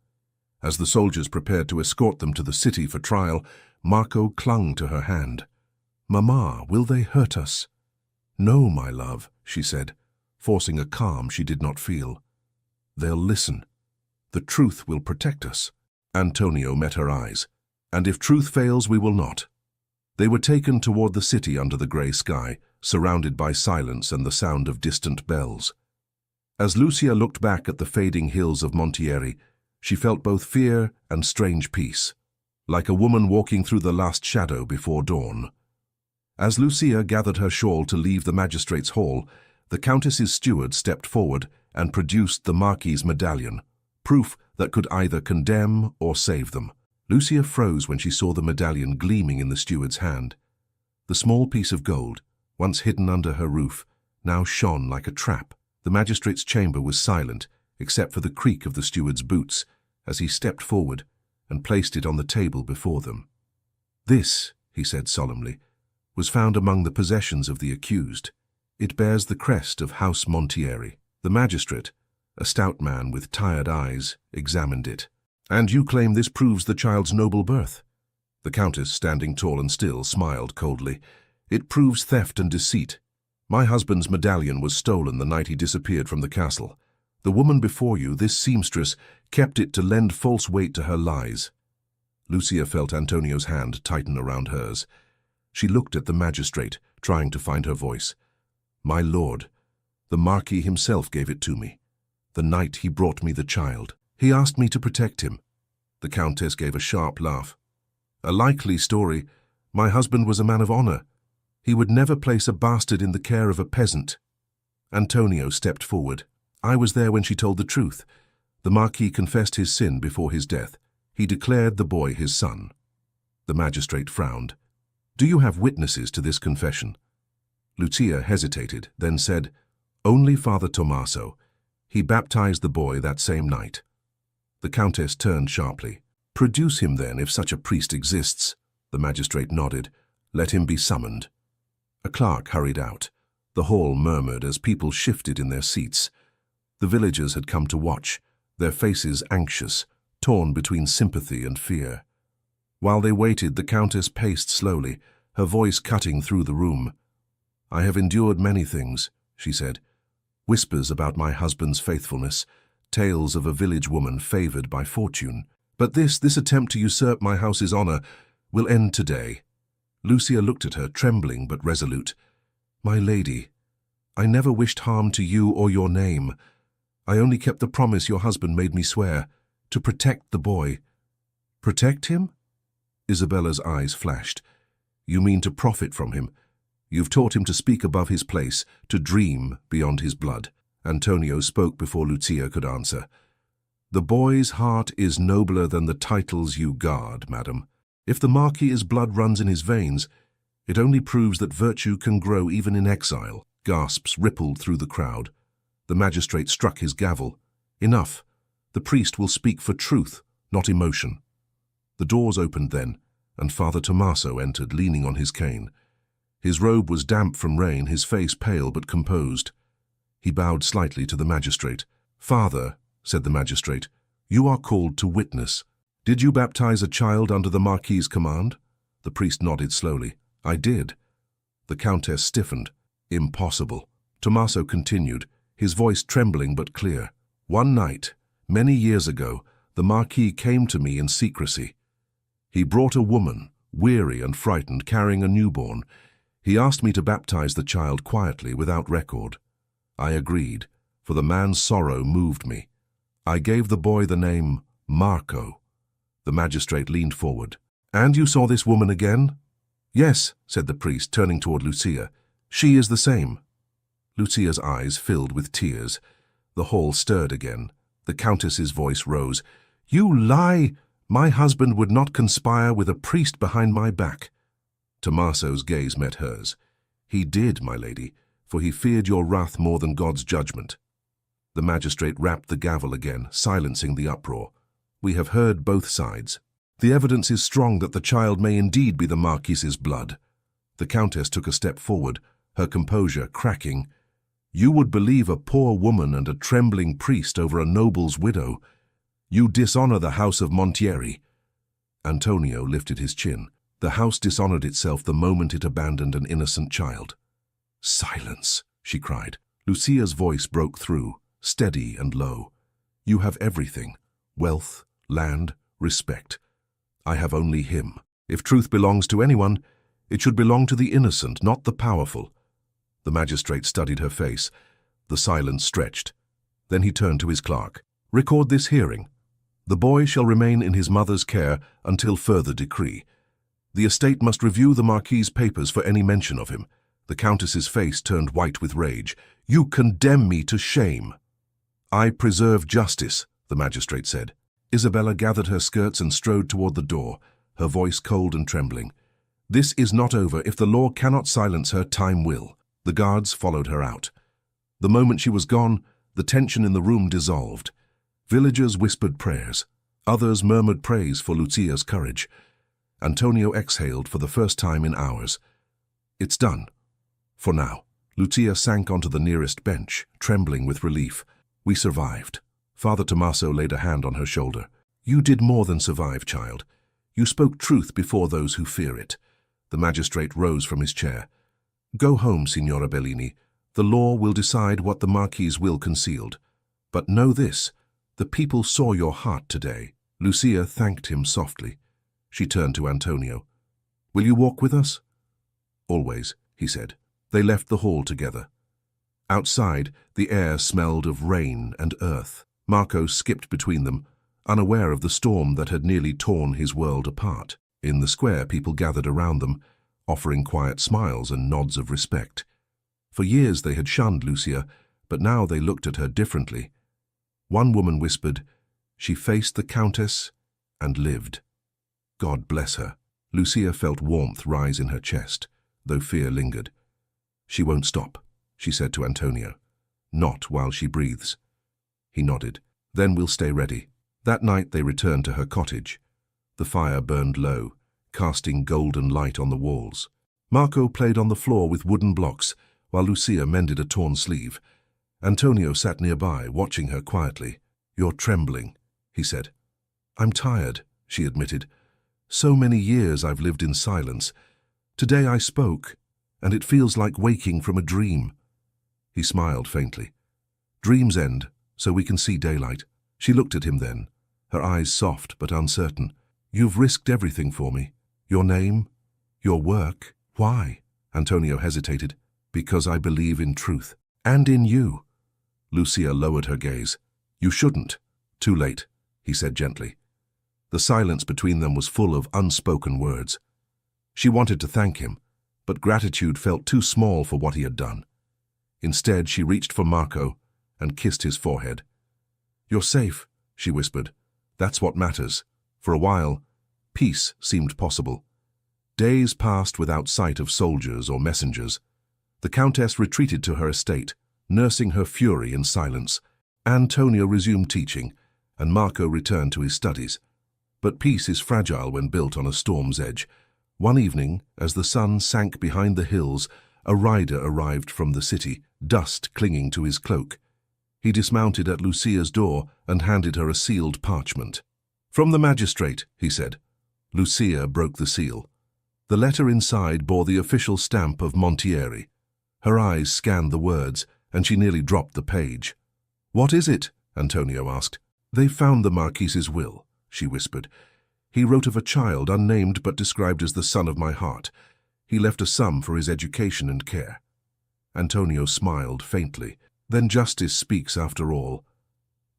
As the soldiers prepared to escort them to the city for trial, Marco clung to her hand. Mamma, will they hurt us? No, my love, she said, forcing a calm she did not feel. They'll listen. The truth will protect us. Antonio met her eyes. And if truth fails, we will not. They were taken toward the city under the grey sky, surrounded by silence and the sound of distant bells. As Lucia looked back at the fading hills of Montieri, she felt both fear and strange peace, like a woman walking through the last shadow before dawn. As Lucia gathered her shawl to leave the magistrate's hall, the Countess's steward stepped forward and produced the Marquis's medallion, proof that could either condemn or save them. Lucia froze when she saw the medallion gleaming in the steward's hand. The small piece of gold, once hidden under her roof, now shone like a trap. The magistrate's chamber was silent, except for the creak of the steward's boots, as he stepped forward and placed it on the table before them. This, he said solemnly, was found among the possessions of the accused. It bears the crest of House Montieri. The magistrate, a stout man with tired eyes, examined it. And you claim this proves the child's noble birth? The Countess, standing tall and still, smiled coldly. It proves theft and deceit. My husband's medallion was stolen the night he disappeared from the castle. The woman before you, this seamstress, kept it to lend false weight to her lies. Lucia felt Antonio's hand tighten around hers. She looked at the magistrate, trying to find her voice. My lord, the Marquis himself gave it to me, the night he brought me the child. He asked me to protect him. The Countess gave a sharp laugh. A likely story. My husband was a man of honor. He would never place a bastard in the care of a peasant. Antonio stepped forward. I was there when she told the truth. The Marquis confessed his sin before his death. He declared the boy his son. The magistrate frowned. Do you have witnesses to this confession? Lucia hesitated, then said, Only Father Tommaso. He baptized the boy that same night. The Countess turned sharply. Produce him then, if such a priest exists. The magistrate nodded. Let him be summoned. A clerk hurried out. The hall murmured as people shifted in their seats. The villagers had come to watch, their faces anxious, torn between sympathy and fear. While they waited, the Countess paced slowly, her voice cutting through the room. I have endured many things, she said. Whispers about my husband's faithfulness, tales of a village woman favored by fortune. But this attempt to usurp my house's honor will end today. Lucia looked at her, trembling but resolute. My lady, I never wished harm to you or your name. I only kept the promise your husband made me swear, to protect the boy. Protect him? Isabella's eyes flashed. You mean to profit from him? You've taught him to speak above his place, to dream beyond his blood. Antonio spoke before Lucia could answer. The boy's heart is nobler than the titles you guard, madam. If the Marquis's blood runs in his veins, it only proves that virtue can grow even in exile. Gasps rippled through the crowd. The magistrate struck his gavel. Enough. The priest will speak for truth, not emotion. The doors opened then, and Father Tommaso entered, leaning on his cane. His robe was damp from rain, his face pale but composed. He bowed slightly to the magistrate. Father, said the magistrate, you are called to witness. Did you baptize a child under the Marquis's command? The priest nodded slowly. I did. The Countess stiffened. Impossible. Tommaso continued, his voice trembling but clear. One night, many years ago, the Marquis came to me in secrecy. He brought a woman, weary and frightened, carrying a newborn. He asked me to baptize the child quietly, without record. I agreed, for the man's sorrow moved me. I gave the boy the name Marco. The magistrate leaned forward. "And you saw this woman again?" "Yes," said the priest, turning toward Lucia. "She is the same." Lucia's eyes filled with tears. The hall stirred again. The countess's voice rose. "You lie! My husband would not conspire with a priest behind my back." Tommaso's gaze met hers. "He did, my lady, for he feared your wrath more than God's judgment." The magistrate rapped the gavel again, silencing the uproar. "We have heard both sides. The evidence is strong that the child may indeed be the Marquis's blood." The countess took a step forward, her composure cracking. "You would believe a poor woman and a trembling priest over a noble's widow. You dishonor the house of Montieri." Antonio lifted his chin. The house dishonored itself the moment it abandoned an innocent child. "Silence," she cried. Lucia's voice broke through, steady and low. "You have everything: wealth, land, respect. I have only him. If truth belongs to anyone, it should belong to the innocent, not the powerful." The magistrate studied her face. The silence stretched. Then he turned to his clerk. "Record this hearing. The boy shall remain in his mother's care until further decree. The estate must review the Marquis's papers for any mention of him." The countess's face turned white with rage. "You condemn me to shame." "I preserve justice," the magistrate said. Isabella gathered her skirts and strode toward the door, her voice cold and trembling. "This is not over. If the law cannot silence her, time will." The guards followed her out. The moment she was gone, the tension in the room dissolved. Villagers whispered prayers. Others murmured praise for Lucia's courage. Antonio exhaled for the first time in hours. "It's done. For now." Lucia sank onto the nearest bench, trembling with relief. "We survived." Father Tommaso laid a hand on her shoulder. "You did more than survive, child. You spoke truth before those who fear it." The magistrate rose from his chair. "Go home, Signora Bellini. The law will decide what the Marquis's will concealed. But know this, the people saw your heart today." Lucia thanked him softly. She turned to Antonio. "Will you walk with us?" "Always," he said. They left the hall together. Outside, the air smelled of rain and earth. Marco skipped between them, unaware of the storm that had nearly torn his world apart. In the square, people gathered around them, offering quiet smiles and nods of respect. For years they had shunned Lucia, but now they looked at her differently. One woman whispered, "She faced the countess and lived. God bless her." Lucia felt warmth rise in her chest, though fear lingered. "She won't stop," she said to Antonio. "Not while she breathes." He nodded. "Then we'll stay ready." That night they returned to her cottage. The fire burned low, casting golden light on the walls. Marco played on the floor with wooden blocks, while Lucia mended a torn sleeve. Antonio sat nearby, watching her quietly. "You're trembling," he said. "I'm tired," she admitted. "So many years I've lived in silence. Today I spoke, and it feels like waking from a dream." He smiled faintly. "Dreams end, so we can see daylight." She looked at him then, her eyes soft but uncertain. "You've risked everything for me. Your name, your work. Why?" Antonio hesitated. "Because I believe in truth. And in you." Lucia lowered her gaze. "You shouldn't." "Too late," he said gently. The silence between them was full of unspoken words. She wanted to thank him, but gratitude felt too small for what he had done. Instead, she reached for Marco and kissed his forehead. "You're safe," she whispered. "That's what matters." For a while, peace seemed possible. Days passed without sight of soldiers or messengers. The countess retreated to her estate, nursing her fury in silence. Antonio resumed teaching, and Marco returned to his studies. But peace is fragile when built on a storm's edge. One evening, as the sun sank behind the hills, a rider arrived from the city, dust clinging to his cloak. He dismounted at Lucia's door and handed her a sealed parchment. "From the magistrate," he said. Lucia broke the seal. The letter inside bore the official stamp of Montieri. Her eyes scanned the words, and she nearly dropped the page. "What is it?" Antonio asked. "They found the Marquis's will," she whispered. He wrote of a child unnamed but described as the son of my heart. He left a sum for his education and care. Antonio smiled faintly. Then justice speaks after all.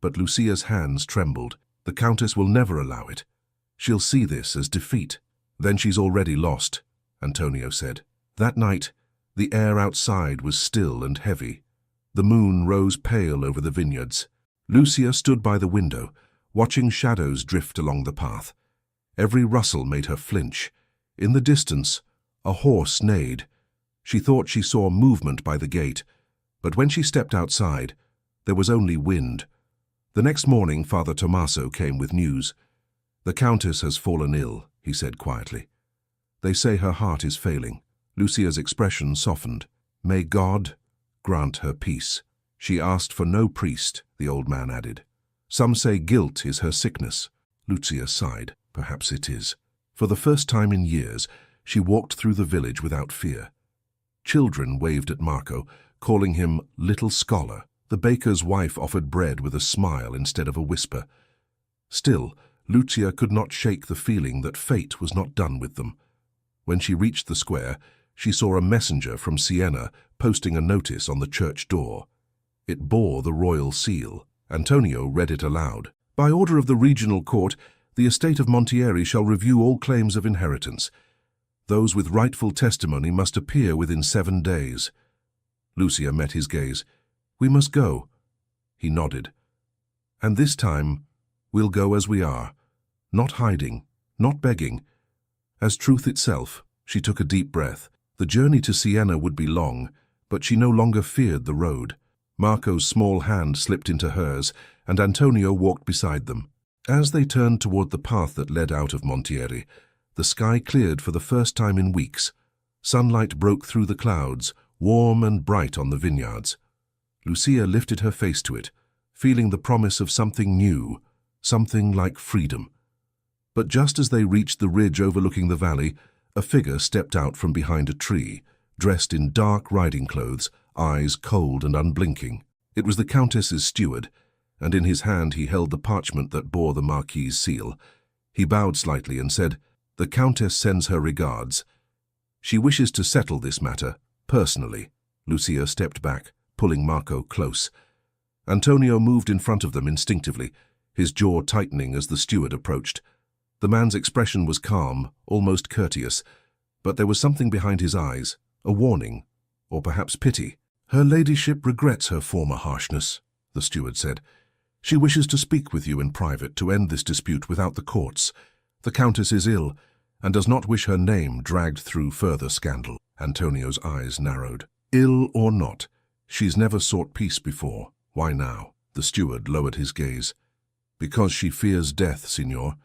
But Lucia's hands trembled. The Countess will never allow it. She'll see this as defeat. Then she's already lost, Antonio said. That night, the air outside was still and heavy. The moon rose pale over the vineyards. Lucia stood by the window, watching shadows drift along the path. Every rustle made her flinch. In the distance, a horse neighed. She thought she saw movement by the gate, but when she stepped outside, there was only wind. The next morning, Father Tommaso came with news. The Countess has fallen ill, he said quietly. They say her heart is failing. Lucia's expression softened. May God grant her peace. She asked for no priest, the old man added. Some say guilt is her sickness. Lucia sighed. Perhaps it is. For the first time in years, she walked through the village without fear. Children waved at Marco, calling him Little Scholar. The baker's wife offered bread with a smile instead of a whisper. Still, Lucia could not shake the feeling that fate was not done with them. When she reached the square, she saw a messenger from Siena posting a notice on the church door. It bore the royal seal. Antonio read it aloud. By order of the regional court, the estate of Montieri shall review all claims of inheritance. Those with rightful testimony must appear within 7 days. Lucia met his gaze. We must go. He nodded. And this time, we'll go as we are. Not hiding, not begging. As truth itself, she took a deep breath. The journey to Siena would be long, but she no longer feared the road. Marco's small hand slipped into hers, and Antonio walked beside them. As they turned toward the path that led out of Montieri, the sky cleared for the first time in weeks. Sunlight broke through the clouds, warm and bright on the vineyards. Lucia lifted her face to it, feeling the promise of something new, something like freedom. But just as they reached the ridge overlooking the valley, a figure stepped out from behind a tree, dressed in dark riding clothes, eyes cold and unblinking. It was the Countess's steward, and in his hand he held the parchment that bore the Marquis' seal. He bowed slightly and said, "The Countess sends her regards. She wishes to settle this matter, personally." Lucia stepped back, pulling Marco close. Antonio moved in front of them instinctively, his jaw tightening as the steward approached. The man's expression was calm, almost courteous, but there was something behind his eyes, a warning, or perhaps pity. "Her ladyship regrets her former harshness," the steward said. "She wishes to speak with you in private to end this dispute without the courts. The Countess is ill, and does not wish her name dragged through further scandal." Antonio's eyes narrowed. "Ill or not, she's never sought peace before. Why now?" The steward lowered his gaze. "Because she fears death, signor,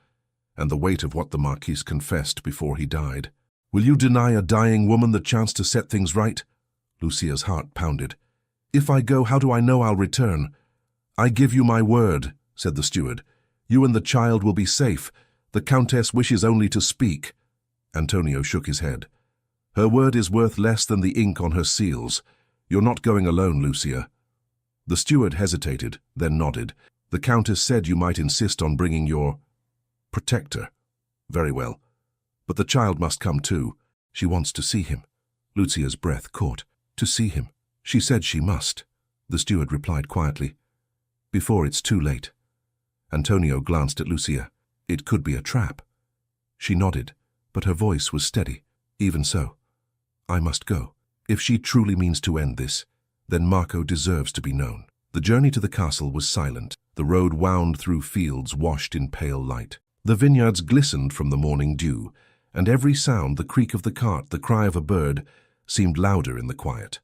and the weight of what the Marquis confessed before he died." "Will you deny a dying woman the chance to set things right?" Lucia's heart pounded. "If I go, how do I know I'll return?" "I give you my word," said the steward. "You and the child will be safe. The Countess wishes only to speak." Antonio shook his head. "Her word is worth less than the ink on her seals. You're not going alone, Lucia." The steward hesitated, then nodded. "The Countess said you might insist on bringing your protector." "Very well. But the child must come too. She wants to see him." Lucia's breath caught. "To see him. She said she must," the steward replied quietly. "Before it's too late." Antonio glanced at Lucia. It could be a trap. She nodded, but her voice was steady. "Even so, I must go. If she truly means to end this, then Marco deserves to be known." The journey to the castle was silent. The road wound through fields washed in pale light. The vineyards glistened from the morning dew, and every sound, the creak of the cart, the cry of a bird, seemed louder in the quiet.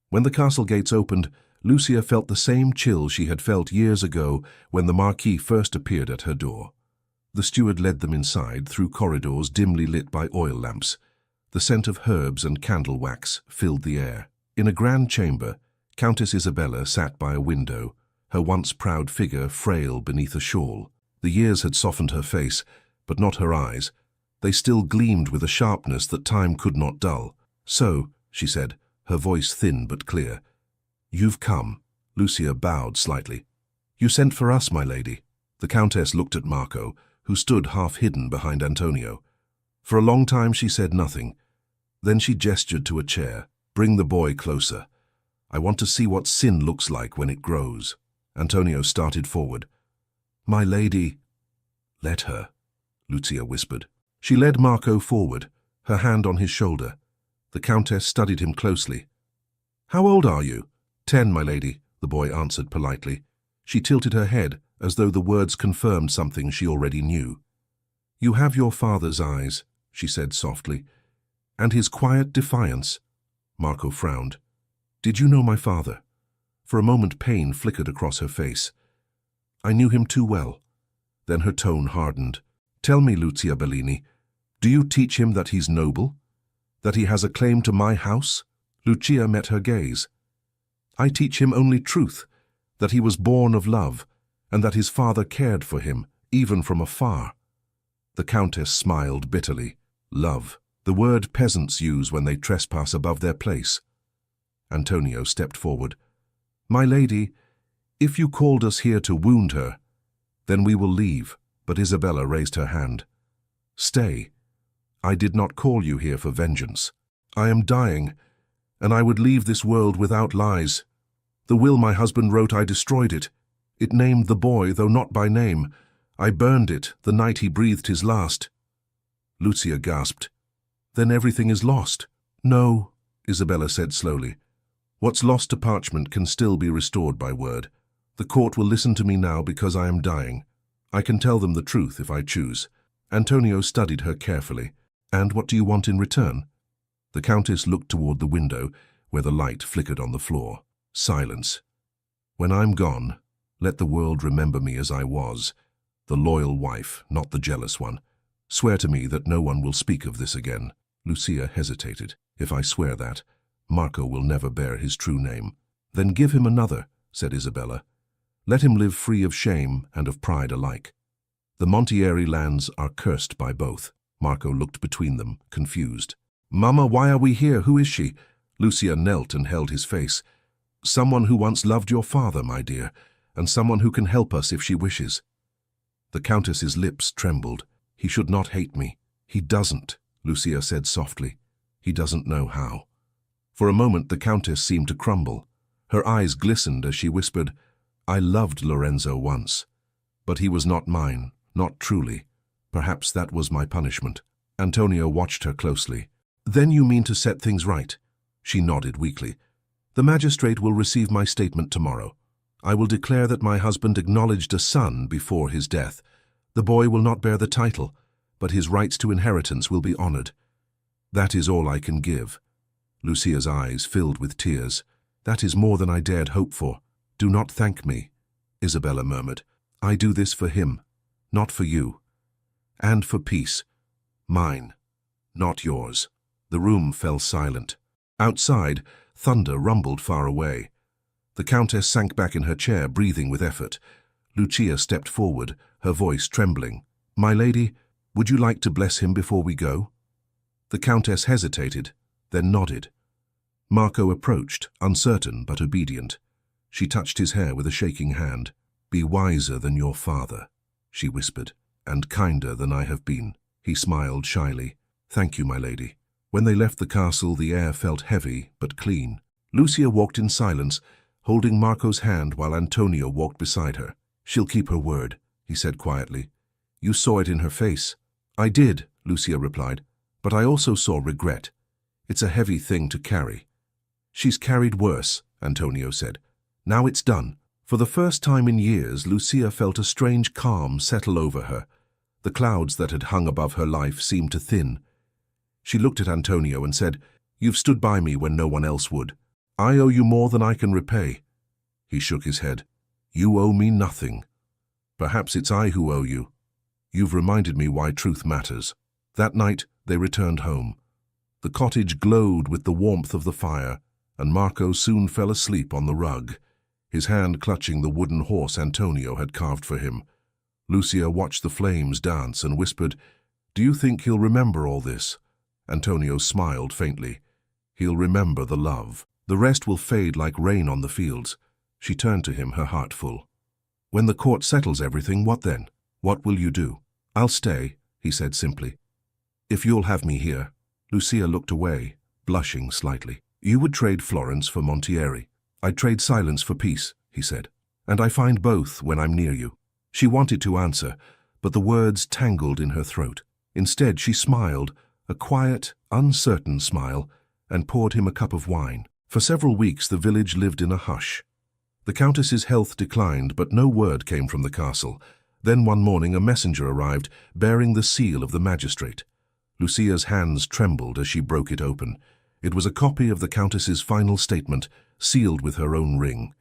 When the castle gates opened, Lucia felt the same chill she had felt years ago when the Marquis first appeared at her door. The steward led them inside, through corridors dimly lit by oil lamps. The scent of herbs and candle wax filled the air. In a grand chamber, Countess Isabella sat by a window, her once proud figure frail beneath a shawl. The years had softened her face, but not her eyes. They still gleamed with a sharpness that time could not dull. "So," she said, her voice thin but clear. "You've come." Lucia bowed slightly. "You sent for us, my lady." The Countess looked at Marco, who stood half-hidden behind Antonio. For a long time she said nothing. Then she gestured to a chair. "Bring the boy closer. I want to see what sin looks like when it grows." Antonio started forward. "My lady—" "Let her," Lucia whispered. She led Marco forward, her hand on his shoulder. The Countess studied him closely. "How old are you?" "10, my lady," the boy answered politely. She tilted her head, as though the words confirmed something she already knew. "You have your father's eyes," she said softly, "and his quiet defiance." Marco frowned. "Did you know my father?" For a moment pain flickered across her face. "I knew him too well." Then her tone hardened. "Tell me, Lucia Bellini, do you teach him that he's noble? That he has a claim to my house?" Lucia met her gaze. "I teach him only truth, that he was born of love, and that his father cared for him, even from afar." The Countess smiled bitterly. "Love, the word peasants use when they trespass above their place." Antonio stepped forward. "My lady, if you called us here to wound her, then we will leave." But Isabella raised her hand. "Stay. I did not call you here for vengeance. I am dying, and I would leave this world without lies. The will my husband wrote, I destroyed it. It named the boy, though not by name. I burned it the night he breathed his last." Lucia gasped. "Then everything is lost?" "No," Isabella said slowly. "What's lost to parchment can still be restored by word. The court will listen to me now because I am dying. I can tell them the truth if I choose." Antonio studied her carefully. "And what do you want in return?" The Countess looked toward the window, where the light flickered on the floor. Silence. "When I'm gone, let the world remember me as I was, the loyal wife, not the jealous one. Swear to me that no one will speak of this again." Lucia hesitated. "If I swear that, Marco will never bear his true name." "Then give him another," said Isabella. "Let him live free of shame and of pride alike. The Montieri lands are cursed by both." Marco looked between them, confused. "Mama, why are we here? Who is she?" Lucia knelt and held his face. "Someone who once loved your father, my dear, and someone who can help us if she wishes." The Countess's lips trembled. "He should not hate me." "He doesn't," Lucia said softly. "He doesn't know how." For a moment the Countess seemed to crumble. Her eyes glistened as she whispered, "I loved Lorenzo once, but he was not mine, not truly. Perhaps that was my punishment." Antonio watched her closely. "Then you mean to set things right?" She nodded weakly. "The magistrate will receive my statement tomorrow. I will declare that my husband acknowledged a son before his death. The boy will not bear the title, but his rights to inheritance will be honored. That is all I can give." Lucia's eyes filled with tears. "That is more than I dared hope for." "Do not thank me," Isabella murmured. "I do this for him, not for you. And for peace. Mine, not yours." The room fell silent. Outside, thunder rumbled far away. The Countess sank back in her chair, breathing with effort. Lucia stepped forward, her voice trembling. "My lady, would you like to bless him before we go?" The Countess hesitated, then nodded. Marco approached, uncertain but obedient. She touched his hair with a shaking hand. "Be wiser than your father," she whispered, "and kinder than I have been." He smiled shyly. "Thank you, my lady." When they left the castle, the air felt heavy but clean. Lucia walked in silence, holding Marco's hand while Antonio walked beside her. "She'll keep her word," he said quietly. "You saw it in her face." "I did," Lucia replied, "but I also saw regret. It's a heavy thing to carry." "She's carried worse," Antonio said. "Now it's done." For the first time in years, Lucia felt a strange calm settle over her. The clouds that had hung above her life seemed to thin. She looked at Antonio and said, "You've stood by me when no one else would. I owe you more than I can repay." He shook his head. "You owe me nothing. Perhaps it's I who owe you. You've reminded me why truth matters." That night, they returned home. The cottage glowed with the warmth of the fire, and Marco soon fell asleep on the rug, his hand clutching the wooden horse Antonio had carved for him. Lucia watched the flames dance and whispered, "Do you think he'll remember all this?" Antonio smiled faintly. "He'll remember the love. The rest will fade like rain on the fields." She turned to him, her heart full. "When the court settles everything, what then? What will you do?" "I'll stay," he said simply. "If you'll have me here." Lucia looked away, blushing slightly. "You would trade Florence for Montieri. I'd trade silence for peace," he said. "And I find both when I'm near you." She wanted to answer, but the words tangled in her throat. Instead, she smiled, a quiet, uncertain smile, and poured him a cup of wine. For several weeks, the village lived in a hush. The Countess's health declined, but no word came from the castle. Then one morning a messenger arrived, bearing the seal of the magistrate. Lucia's hands trembled as she broke it open. It was a copy of the Countess's final statement, sealed with her own ring.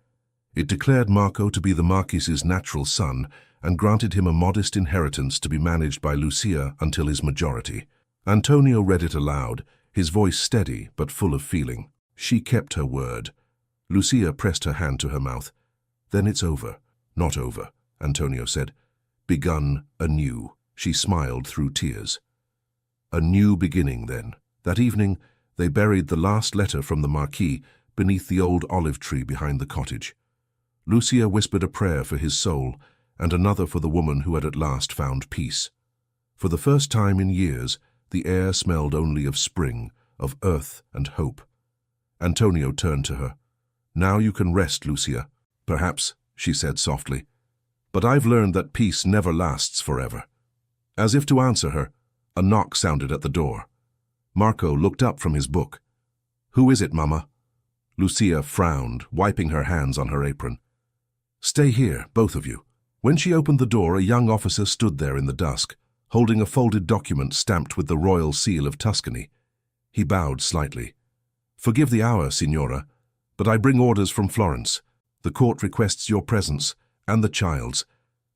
It declared Marco to be the Marquis's natural son and granted him a modest inheritance to be managed by Lucia until his majority. Antonio read it aloud, his voice steady but full of feeling. She kept her word. Lucia pressed her hand to her mouth. "Then it's over." "Not over," Antonio said. "Begun anew." She smiled through tears. A new beginning, then. That evening, they buried the last letter from the Marquis beneath the old olive tree behind the cottage. Lucia whispered a prayer for his soul and another for the woman who had at last found peace. For the first time in years, the air smelled only of spring, of earth and hope. Antonio turned to her. "Now you can rest, Lucia." "Perhaps," she said softly. "But I've learned that peace never lasts forever." As if to answer her, a knock sounded at the door. Marco looked up from his book. "Who is it, Mama?" Lucia frowned, wiping her hands on her apron. "Stay here, both of you." When she opened the door, a young officer stood there in the dusk, holding a folded document stamped with the royal seal of Tuscany. He bowed slightly. "Forgive the hour, Signora, but I bring orders from Florence. The court requests your presence, and the child's.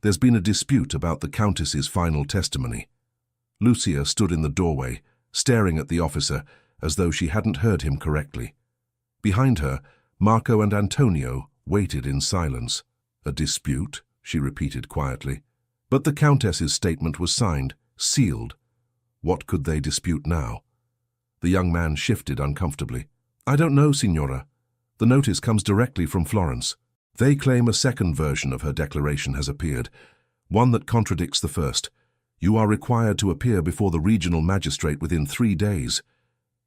There's been a dispute about the Countess's final testimony." Lucia stood in the doorway, staring at the officer as though she hadn't heard him correctly. Behind her, Marco and Antonio waited in silence. "A dispute?" she repeated quietly. But the Countess's statement was signed, sealed. What could they dispute now? The young man shifted uncomfortably. "I don't know, Signora. The notice comes directly from Florence. They claim a second version of her declaration has appeared, one that contradicts the first. You are required to appear before the regional magistrate within 3 days."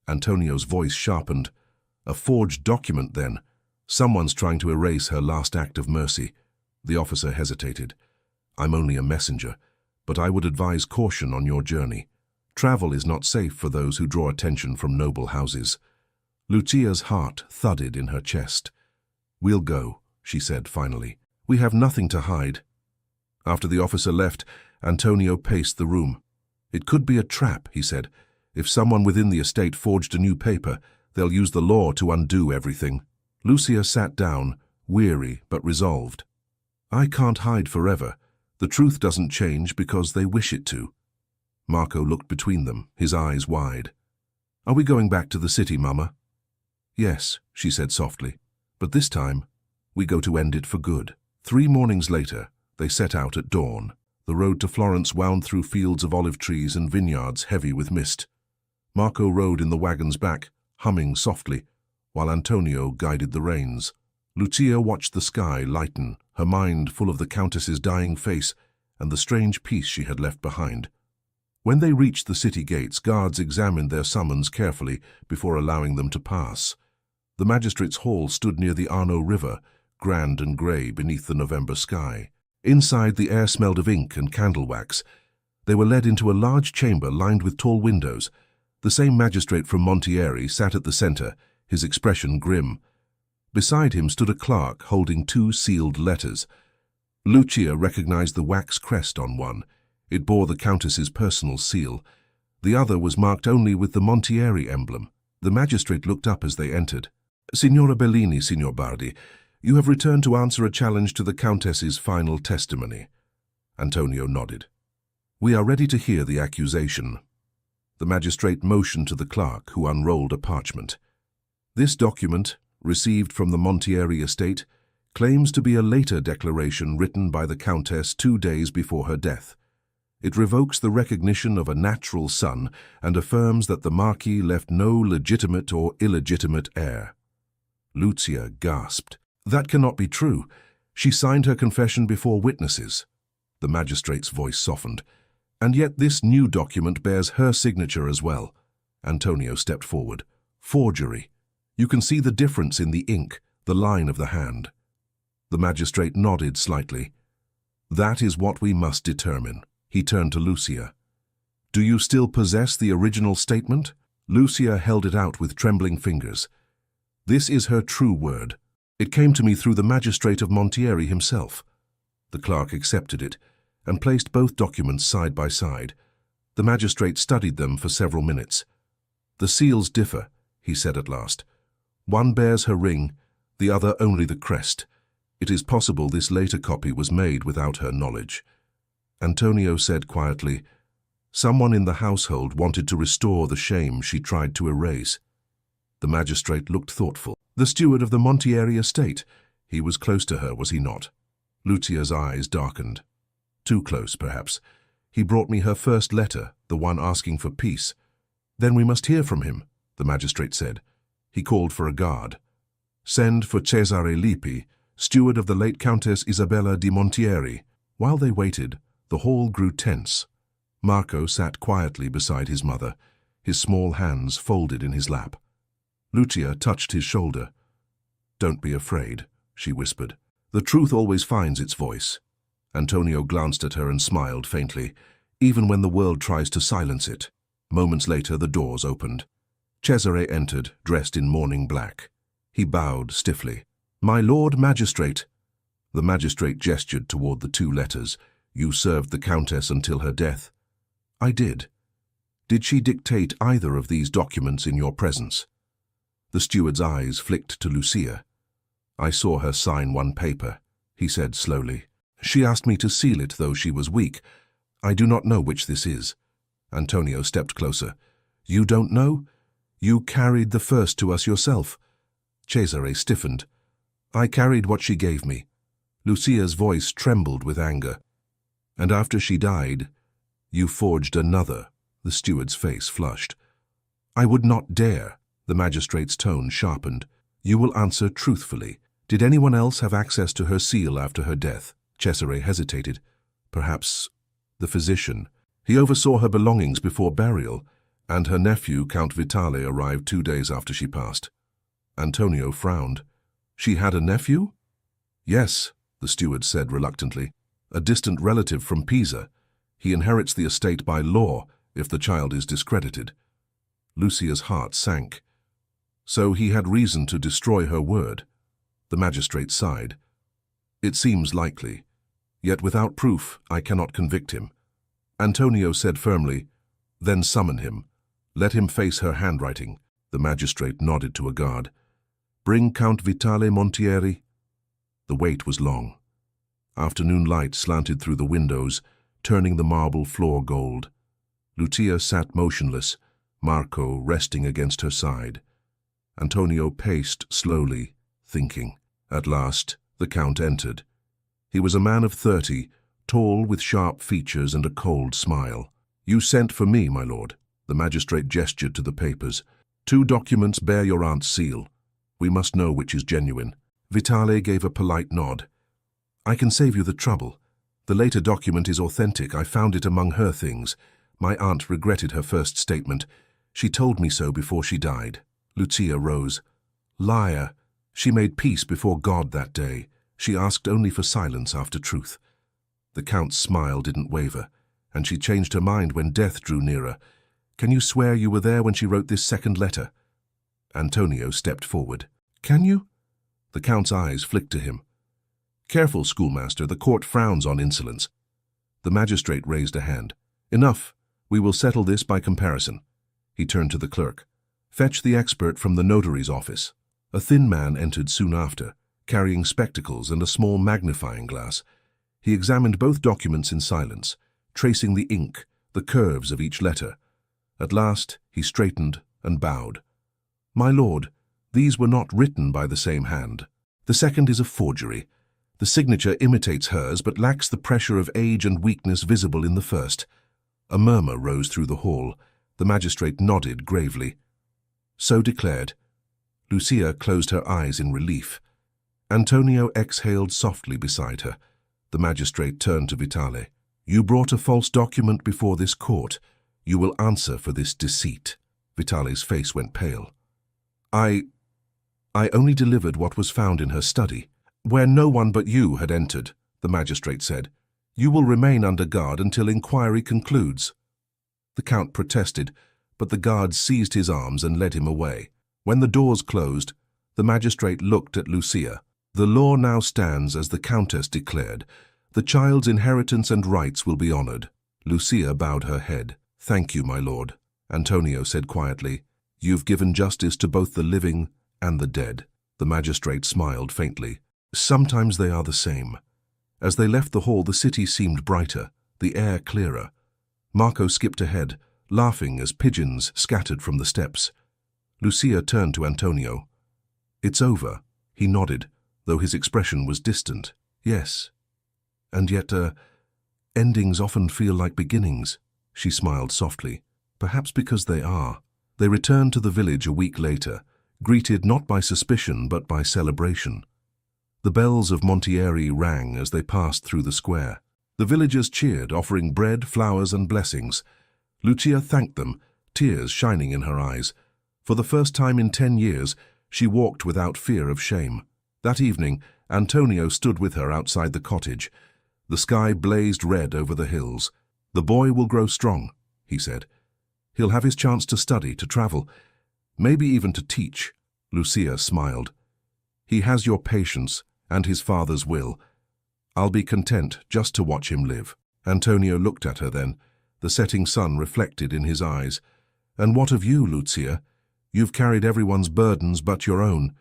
Antonio's voice sharpened. "A forged document, then. Someone's trying to erase her last act of mercy." The officer hesitated. "I'm only a messenger, but I would advise caution on your journey. Travel is not safe for those who draw attention from noble houses." Lucia's heart thudded in her chest. "We'll go," she said finally. "We have nothing to hide." After the officer left, Antonio paced the room. "It could be a trap," he said. "If someone within the estate forged a new paper, they'll use the law to undo everything." Lucia sat down, weary but resolved. "I can't hide forever. The truth doesn't change because they wish it to." Marco looked between them, his eyes wide. "Are we going back to the city, Mama?" "Yes," she said softly. "But this time, we go to end it for good." 3 mornings later, they set out at dawn. The road to Florence wound through fields of olive trees and vineyards heavy with mist. Marco rode in the wagon's back, humming softly, while Antonio guided the reins. Lucia watched the sky lighten, her mind full of the Countess's dying face and the strange peace she had left behind. When they reached the city gates, guards examined their summons carefully before allowing them to pass. The magistrate's hall stood near the Arno River, grand and grey beneath the November sky. Inside, the air smelled of ink and candle wax. They were led into a large chamber lined with tall windows. The same magistrate from Montieri sat at the centre, his expression grim. Beside him stood a clerk holding 2 sealed letters. Lucia recognized the wax crest on one. It bore the Countess's personal seal. The other was marked only with the Montieri emblem. The magistrate looked up as they entered. "Signora Bellini, Signor Bardi, you have returned to answer a challenge to the Countess's final testimony." Antonio nodded. "We are ready to hear the accusation." The magistrate motioned to the clerk, who unrolled a parchment. "This document, received from the Montieri estate, claims to be a later declaration written by the Countess 2 days before her death. It revokes the recognition of a natural son and affirms that the Marquis left no legitimate or illegitimate heir." Lucia gasped. "That cannot be true. She signed her confession before witnesses." The magistrate's voice softened. And yet this new document bears her signature as well. Antonio stepped forward. Forgery. You can see the difference in the ink, the line of the hand. The magistrate nodded slightly. That is what we must determine. He turned to Lucia. Do you still possess the original statement? Lucia held it out with trembling fingers. This is her true word. It came to me through the magistrate of Montieri himself. The clerk accepted it and placed both documents side by side. The magistrate studied them for several minutes. The seals differ, he said at last. One bears her ring, the other only the crest. It is possible this later copy was made without her knowledge. Antonio said quietly, someone in the household wanted to restore the shame she tried to erase. The magistrate looked thoughtful. The steward of the Montieri estate. He was close to her, was he not? Lucia's eyes darkened. Too close, perhaps. He brought me her first letter, the one asking for peace. Then we must hear from him, the magistrate said. He called for a guard. Send for Cesare Lippi, steward of the late Countess Isabella di Montieri. While they waited, the hall grew tense. Marco sat quietly beside his mother, his small hands folded in his lap. Lucia touched his shoulder. Don't be afraid, she whispered. The truth always finds its voice. Antonio glanced at her and smiled faintly, even when the world tries to silence it. Moments later, the doors opened. Cesare entered, dressed in mourning black. He bowed stiffly. My lord magistrate. The magistrate gestured toward the two letters. You served the countess until her death. I did. Did she dictate either of these documents in your presence? The steward's eyes flicked to Lucia. I saw her sign one paper, he said slowly. She asked me to seal it, though she was weak. I do not know which this is. Antonio stepped closer. You don't know? You carried the first to us yourself. Cesare stiffened. I carried what she gave me. Lucia's voice trembled with anger. And after she died, you forged another. The steward's face flushed. I would not dare. The magistrate's tone sharpened. You will answer truthfully. Did anyone else have access to her seal after her death? Cesare hesitated. Perhaps the physician. He oversaw her belongings before burial, and her nephew, Count Vitale, arrived 2 days after she passed. Antonio frowned. She had a nephew? Yes, the steward said reluctantly. A distant relative from Pisa. He inherits the estate by law if the child is discredited. Lucia's heart sank. So he had reason to destroy her word. The magistrate sighed. It seems likely. Yet without proof, I cannot convict him. Antonio said firmly, then summon him. Let him face her handwriting. The magistrate nodded to a guard. Bring Count Vitale Montieri. The wait was long. Afternoon light slanted through the windows, turning the marble floor gold. Lucia sat motionless, Marco resting against her side. Antonio paced slowly, thinking. At last, the Count entered. He was a man of 30, tall with sharp features and a cold smile. You sent for me, my lord. The magistrate gestured to the papers. 2 documents bear your aunt's seal. We must know which is genuine. Vitale gave a polite nod. I can save you the trouble. The later document is authentic. I found it among her things. My aunt regretted her first statement. She told me so before she died. Lucia rose. Liar. She made peace before God that day. She asked only for silence after truth. The Count's smile didn't waver, and she changed her mind when death drew nearer. Can you swear you were there when she wrote this second letter? Antonio stepped forward. Can you? The Count's eyes flicked to him. Careful, schoolmaster, the court frowns on insolence. The magistrate raised a hand. Enough. We will settle this by comparison. He turned to the clerk. Fetch the expert from the notary's office. A thin man entered soon after, carrying spectacles and a small magnifying glass. He examined both documents in silence, tracing the ink, the curves of each letter. At last, he straightened and bowed. My lord, these were not written by the same hand. The second is a forgery. The signature imitates hers but lacks the pressure of age and weakness visible in the first. A murmur rose through the hall. The magistrate nodded gravely. So declared. Lucia closed her eyes in relief. Antonio exhaled softly beside her. The magistrate turned to Vitale. You brought a false document before this court. You will answer for this deceit. Vitali's face went pale. I only delivered what was found in her study, where no one but you had entered, the magistrate said. You will remain under guard until inquiry concludes. The Count protested, but the guards seized his arms and led him away. When the doors closed, the magistrate looked at Lucia. The law now stands as the Countess declared. The child's inheritance and rights will be honored. Lucia bowed her head. Thank you, my lord, Antonio said quietly. You've given justice to both the living and the dead. The magistrate smiled faintly. Sometimes they are the same. As they left the hall, the city seemed brighter, the air clearer. Marco skipped ahead, laughing as pigeons scattered from the steps. Lucia turned to Antonio. It's over, he nodded, though his expression was distant. Yes. And yet, endings often feel like beginnings, she smiled softly. Perhaps because they are. They returned to the village a week later, greeted not by suspicion but by celebration. The bells of Montieri rang as they passed through the square. The villagers cheered, offering bread, flowers, and blessings. Lucia thanked them, tears shining in her eyes. For the first time in 10 years, she walked without fear of shame. That evening, Antonio stood with her outside the cottage. The sky blazed red over the hills. The boy will grow strong, he said. He'll have his chance to study, to travel, maybe even to teach. Lucia smiled. He has your patience and his father's will. I'll be content just to watch him live. Antonio looked at her then, the setting sun reflected in his eyes. And what of you, Lucia? You've carried everyone's burdens but your own.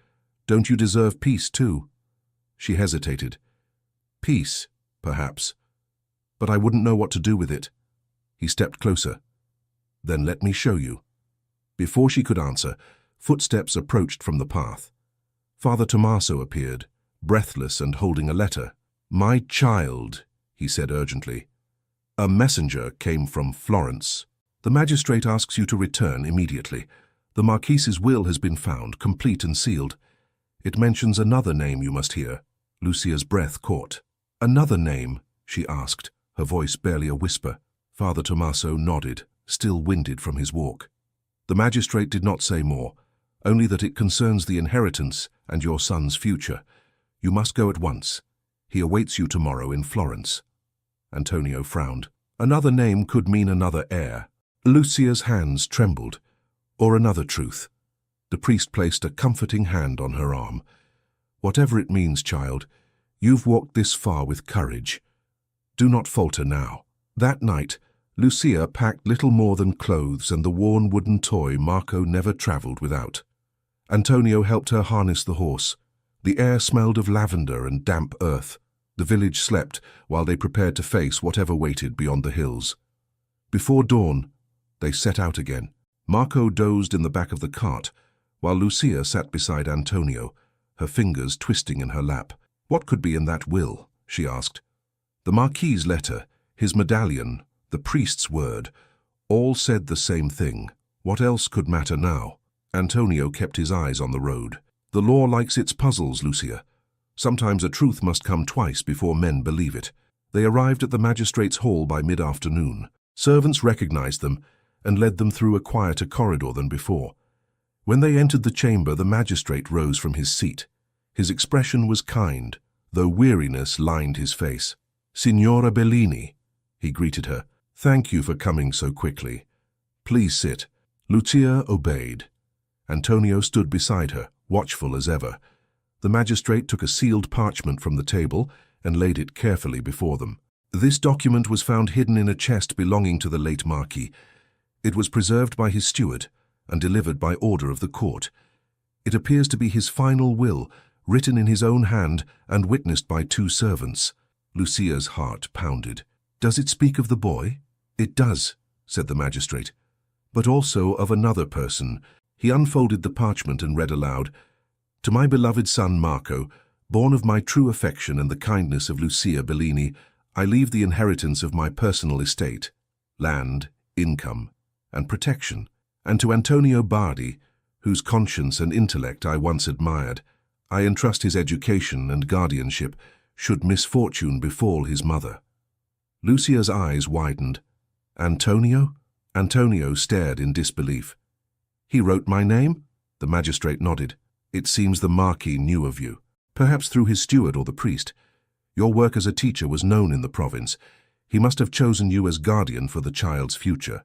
Don't you deserve peace too? She hesitated. Peace, perhaps. But I wouldn't know what to do with it. He stepped closer. Then let me show you. Before she could answer, footsteps approached from the path. Father Tommaso appeared, breathless and holding a letter. My child, he said urgently. A messenger came from Florence. The magistrate asks you to return immediately. The Marquis's will has been found, complete and sealed. It mentions another name you must hear. Lucia's breath caught. Another name, she asked, her voice barely a whisper. Father Tommaso nodded, still winded from his walk. The magistrate did not say more, only that it concerns the inheritance and your son's future. You must go at once. He awaits you tomorrow in Florence. Antonio frowned. Another name could mean another heir. Lucia's hands trembled. Or another truth. The priest placed a comforting hand on her arm. Whatever it means, child, you've walked this far with courage. Do not falter now. That night, Lucia packed little more than clothes and the worn wooden toy Marco never traveled without. Antonio helped her harness the horse. The air smelled of lavender and damp earth. The village slept while they prepared to face whatever waited beyond the hills. Before dawn, they set out again. Marco dozed in the back of the cart, while Lucia sat beside Antonio, her fingers twisting in her lap. What could be in that will? She asked. The Marquis's letter, his medallion, the priest's word, all said the same thing. What else could matter now? Antonio kept his eyes on the road. The law likes its puzzles, Lucia. Sometimes a truth must come twice before men believe it. They arrived at the magistrate's hall by mid-afternoon. Servants recognized them and led them through a quieter corridor than before. When they entered the chamber, the magistrate rose from his seat. His expression was kind, though weariness lined his face. Signora Bellini, he greeted her. Thank you for coming so quickly. Please sit. Lucia obeyed. Antonio stood beside her, watchful as ever. The magistrate took a sealed parchment from the table and laid it carefully before them. This document was found hidden in a chest belonging to the late Marquis. It was preserved by his steward and delivered by order of the court. It appears to be his final will, written in his own hand and witnessed by 2 servants. Lucia's heart pounded. Does it speak of the boy? It does, said the magistrate, but also of another person. He unfolded the parchment and read aloud, To my beloved son Marco, born of my true affection and the kindness of Lucia Bellini, I leave the inheritance of my personal estate, land, income, and protection. And to Antonio Bardi, whose conscience and intellect I once admired, I entrust his education and guardianship should misfortune befall his mother. Lucia's eyes widened. Antonio? Antonio stared in disbelief. He wrote my name? The magistrate nodded. It seems the Marquis knew of you, perhaps through his steward or the priest. Your work as a teacher was known in the province. He must have chosen you as guardian for the child's future.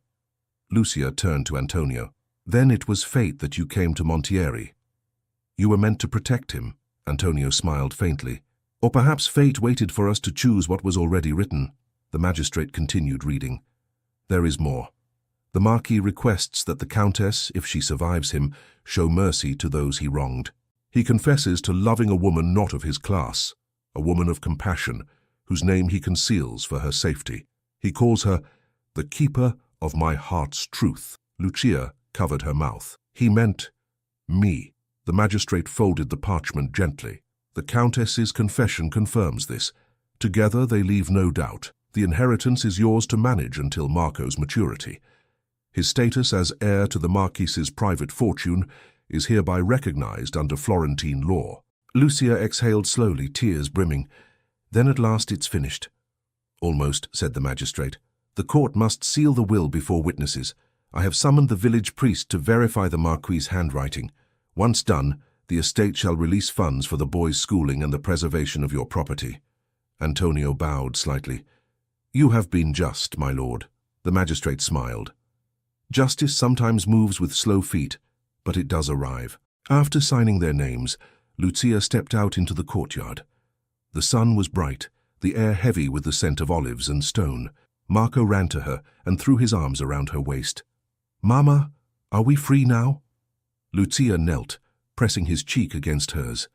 Lucia turned to Antonio. Then it was fate that you came to Montieri. You were meant to protect him. Antonio smiled faintly. Or perhaps fate waited for us to choose what was already written. The magistrate continued reading. There is more. The Marquis requests that the Countess, if she survives him, show mercy to those he wronged. He confesses to loving a woman not of his class, a woman of compassion, whose name he conceals for her safety. He calls her the keeper of my heart's truth. Lucia covered her mouth. He meant me. The magistrate folded the parchment gently. The Countess's confession confirms this. Together they leave no doubt. The inheritance is yours to manage until Marco's maturity. His status as heir to the Marquis's private fortune is hereby recognized under Florentine law. Lucia exhaled slowly, tears brimming. Then at last it's finished. Almost, said the magistrate. The court must seal the will before witnesses. I have summoned the village priest to verify the Marquis's handwriting. Once done, the estate shall release funds for the boy's schooling and the preservation of your property. Antonio bowed slightly. You have been just, my lord. The magistrate smiled. Justice sometimes moves with slow feet, but it does arrive. After signing their names, Lucia stepped out into the courtyard. The sun was bright, the air heavy with the scent of olives and stone. Marco ran to her and threw his arms around her waist. Mama, are we free now? Lucia knelt, pressing his cheek against hers.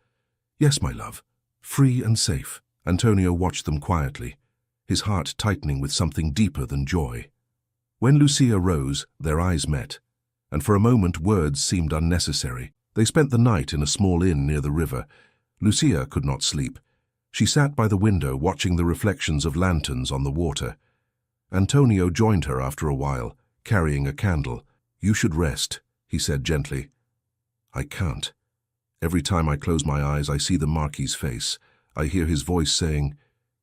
Yes, my love, free and safe. Antonio watched them quietly, his heart tightening with something deeper than joy. When Lucia rose, their eyes met, and for a moment words seemed unnecessary. They spent the night in a small inn near the river. Lucia could not sleep. She sat by the window watching the reflections of lanterns on the water. Antonio joined her after a while, carrying a candle. You should rest, he said gently. I can't. Every time I close my eyes, I see the Marquis's face. I hear his voice saying,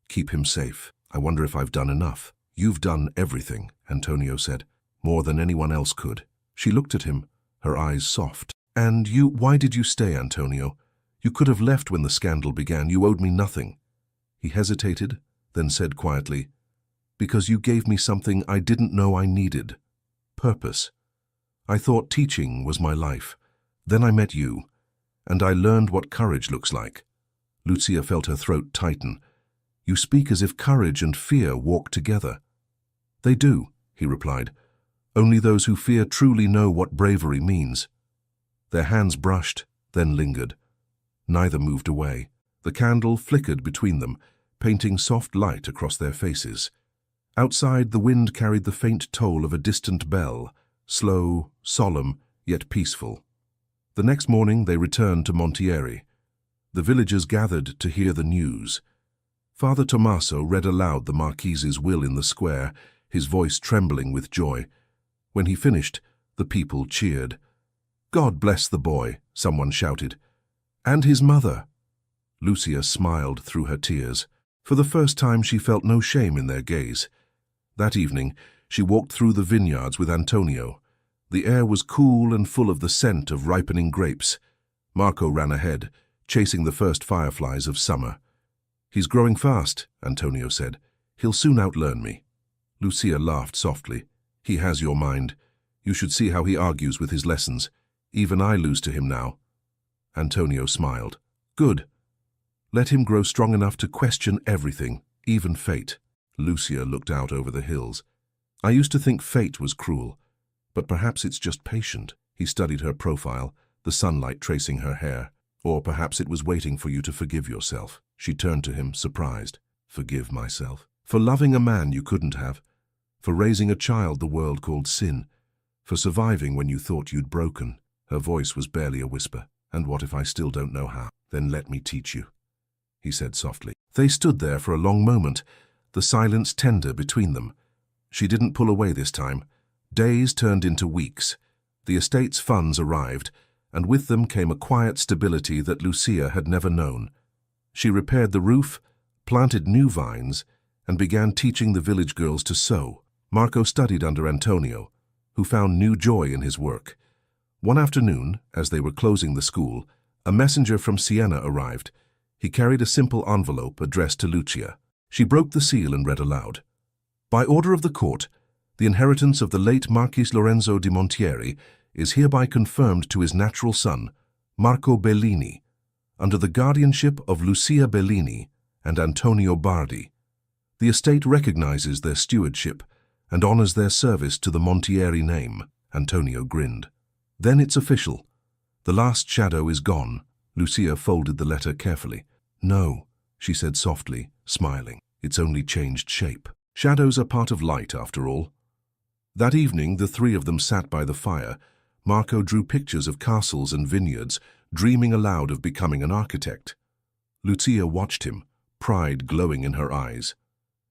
keep him safe. I wonder if I've done enough. You've done everything, Antonio said, more than anyone else could. She looked at him, her eyes soft. And why did you stay, Antonio? You could have left when the scandal began. You owed me nothing. He hesitated, then said quietly, because you gave me something I didn't know I needed. Purpose. I thought teaching was my life. Then I met you, and I learned what courage looks like. Lucia felt her throat tighten. You speak as if courage and fear walk together. They do, he replied. Only those who fear truly know what bravery means. Their hands brushed, then lingered. Neither moved away. The candle flickered between them, painting soft light across their faces. Outside, the wind carried the faint toll of a distant bell, slow, solemn, yet peaceful. The next morning they returned to Montieri. The villagers gathered to hear the news. Father Tommaso read aloud the Marquis's will in the square, his voice trembling with joy. When he finished, the people cheered. God bless the boy, someone shouted. And his mother. Lucia smiled through her tears. For the first time she felt no shame in their gaze. That evening, she walked through the vineyards with Antonio. The air was cool and full of the scent of ripening grapes. Marco ran ahead, chasing the first fireflies of summer. He's growing fast, Antonio said. He'll soon outlearn me. Lucia laughed softly. He has your mind. You should see how he argues with his lessons. Even I lose to him now. Antonio smiled. Good. Let him grow strong enough to question everything, even fate. Lucia looked out over the hills. I used to think fate was cruel, but perhaps it's just patient. He studied her profile, the sunlight tracing her hair. Or perhaps it was waiting for you to forgive yourself. She turned to him, surprised. Forgive myself? For loving a man you couldn't have. For raising a child the world called sin. For surviving when you thought you'd broken. Her voice was barely a whisper. And what if I still don't know how? Then let me teach you, he said softly. They stood there for a long moment, the silence tender between them. She didn't pull away this time. Days turned into weeks. The estate's funds arrived, and with them came a quiet stability that Lucia had never known. She repaired the roof, planted new vines, and began teaching the village girls to sew. Marco studied under Antonio, who found new joy in his work. One afternoon, as they were closing the school, a messenger from Siena arrived. He carried a simple envelope addressed to Lucia. She broke the seal and read aloud. By order of the court, the inheritance of the late Marquis Lorenzo di Montieri is hereby confirmed to his natural son, Marco Bellini, under the guardianship of Lucia Bellini and Antonio Bardi. The estate recognizes their stewardship and honors their service to the Montieri name. Antonio grinned. Then it's official. The last shadow is gone. Lucia folded the letter carefully. No, she said softly, smiling. It's only changed shape. Shadows are part of light, after all. That evening, the three of them sat by the fire. Marco drew pictures of castles and vineyards, dreaming aloud of becoming an architect. Lucia watched him, pride glowing in her eyes.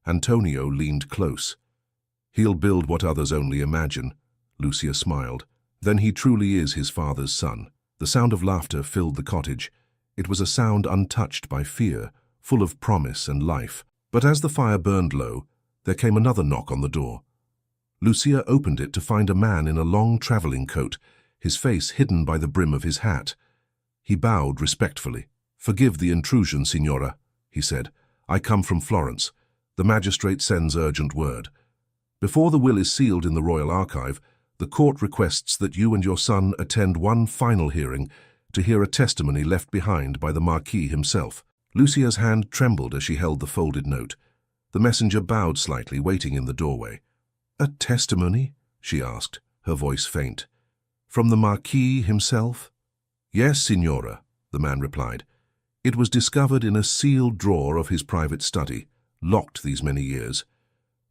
Antonio leaned close. He'll build what others only imagine, Lucia smiled. Then he truly is his father's son. The sound of laughter filled the cottage. It was a sound untouched by fear, full of promise and life. But as the fire burned low, there came another knock on the door. Lucia opened it to find a man in a long traveling coat, his face hidden by the brim of his hat. He bowed respectfully. "Forgive the intrusion, signora," he said. "I come from Florence. The magistrate sends urgent word. Before the will is sealed in the royal archive, the court requests that you and your son attend one final hearing to hear a testimony left behind by the Marquis himself." Lucia's hand trembled as she held the folded note. The messenger bowed slightly, waiting in the doorway. "A testimony?" she asked, her voice faint. "From the Marquis himself?" "Yes, signora," the man replied. "It was discovered in a sealed drawer of his private study, locked these many years.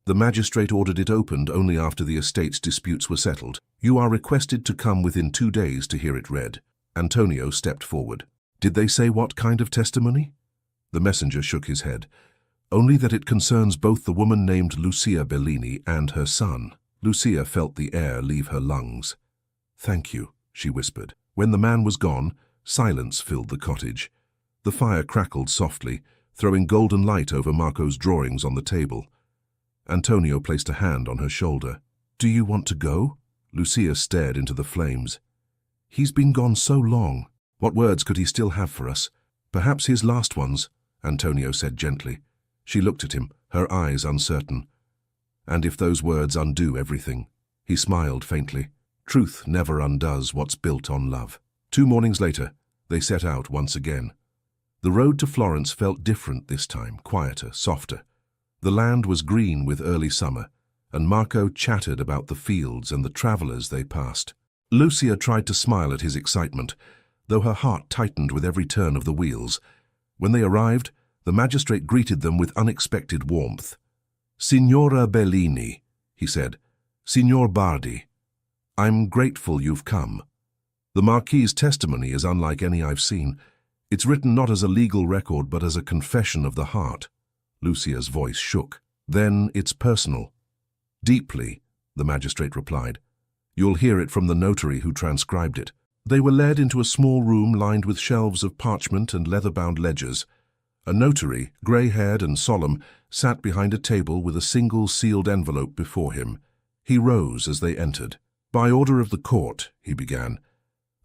The magistrate ordered it opened only after the estate's disputes were settled. You are requested to come within 2 days to hear it read." Antonio stepped forward. "Did they say what kind of testimony?" The messenger shook his head. "Only that it concerns both the woman named Lucia Bellini and her son." Lucia felt the air leave her lungs. "Thank you," she whispered. When the man was gone, silence filled the cottage. The fire crackled softly, throwing golden light over Marco's drawings on the table. Antonio placed a hand on her shoulder. "Do you want to go?" Lucia stared into the flames. "He's been gone so long. What words could he still have for us? Perhaps his last ones," Antonio said gently. She looked at him, her eyes uncertain. "And if those words undo everything?" He smiled faintly. "Truth never undoes what's built on love." 2 mornings later, they set out once again. The road to Florence felt different this time, quieter, softer. The land was green with early summer, and Marco chattered about the fields and the travelers they passed. Lucia tried to smile at his excitement, though her heart tightened with every turn of the wheels. When they arrived, the magistrate greeted them with unexpected warmth. "Signora Bellini," he said. "Signor Bardi, I'm grateful you've come. The Marquis's testimony is unlike any I've seen. It's written not as a legal record but as a confession of the heart." Lucia's voice shook. "Then it's personal." "Deeply," the magistrate replied. "You'll hear it from the notary who transcribed it." They were led into a small room lined with shelves of parchment and leather-bound ledgers. A notary, grey-haired and solemn, sat behind a table with a single sealed envelope before him. He rose as they entered. "By order of the court," he began,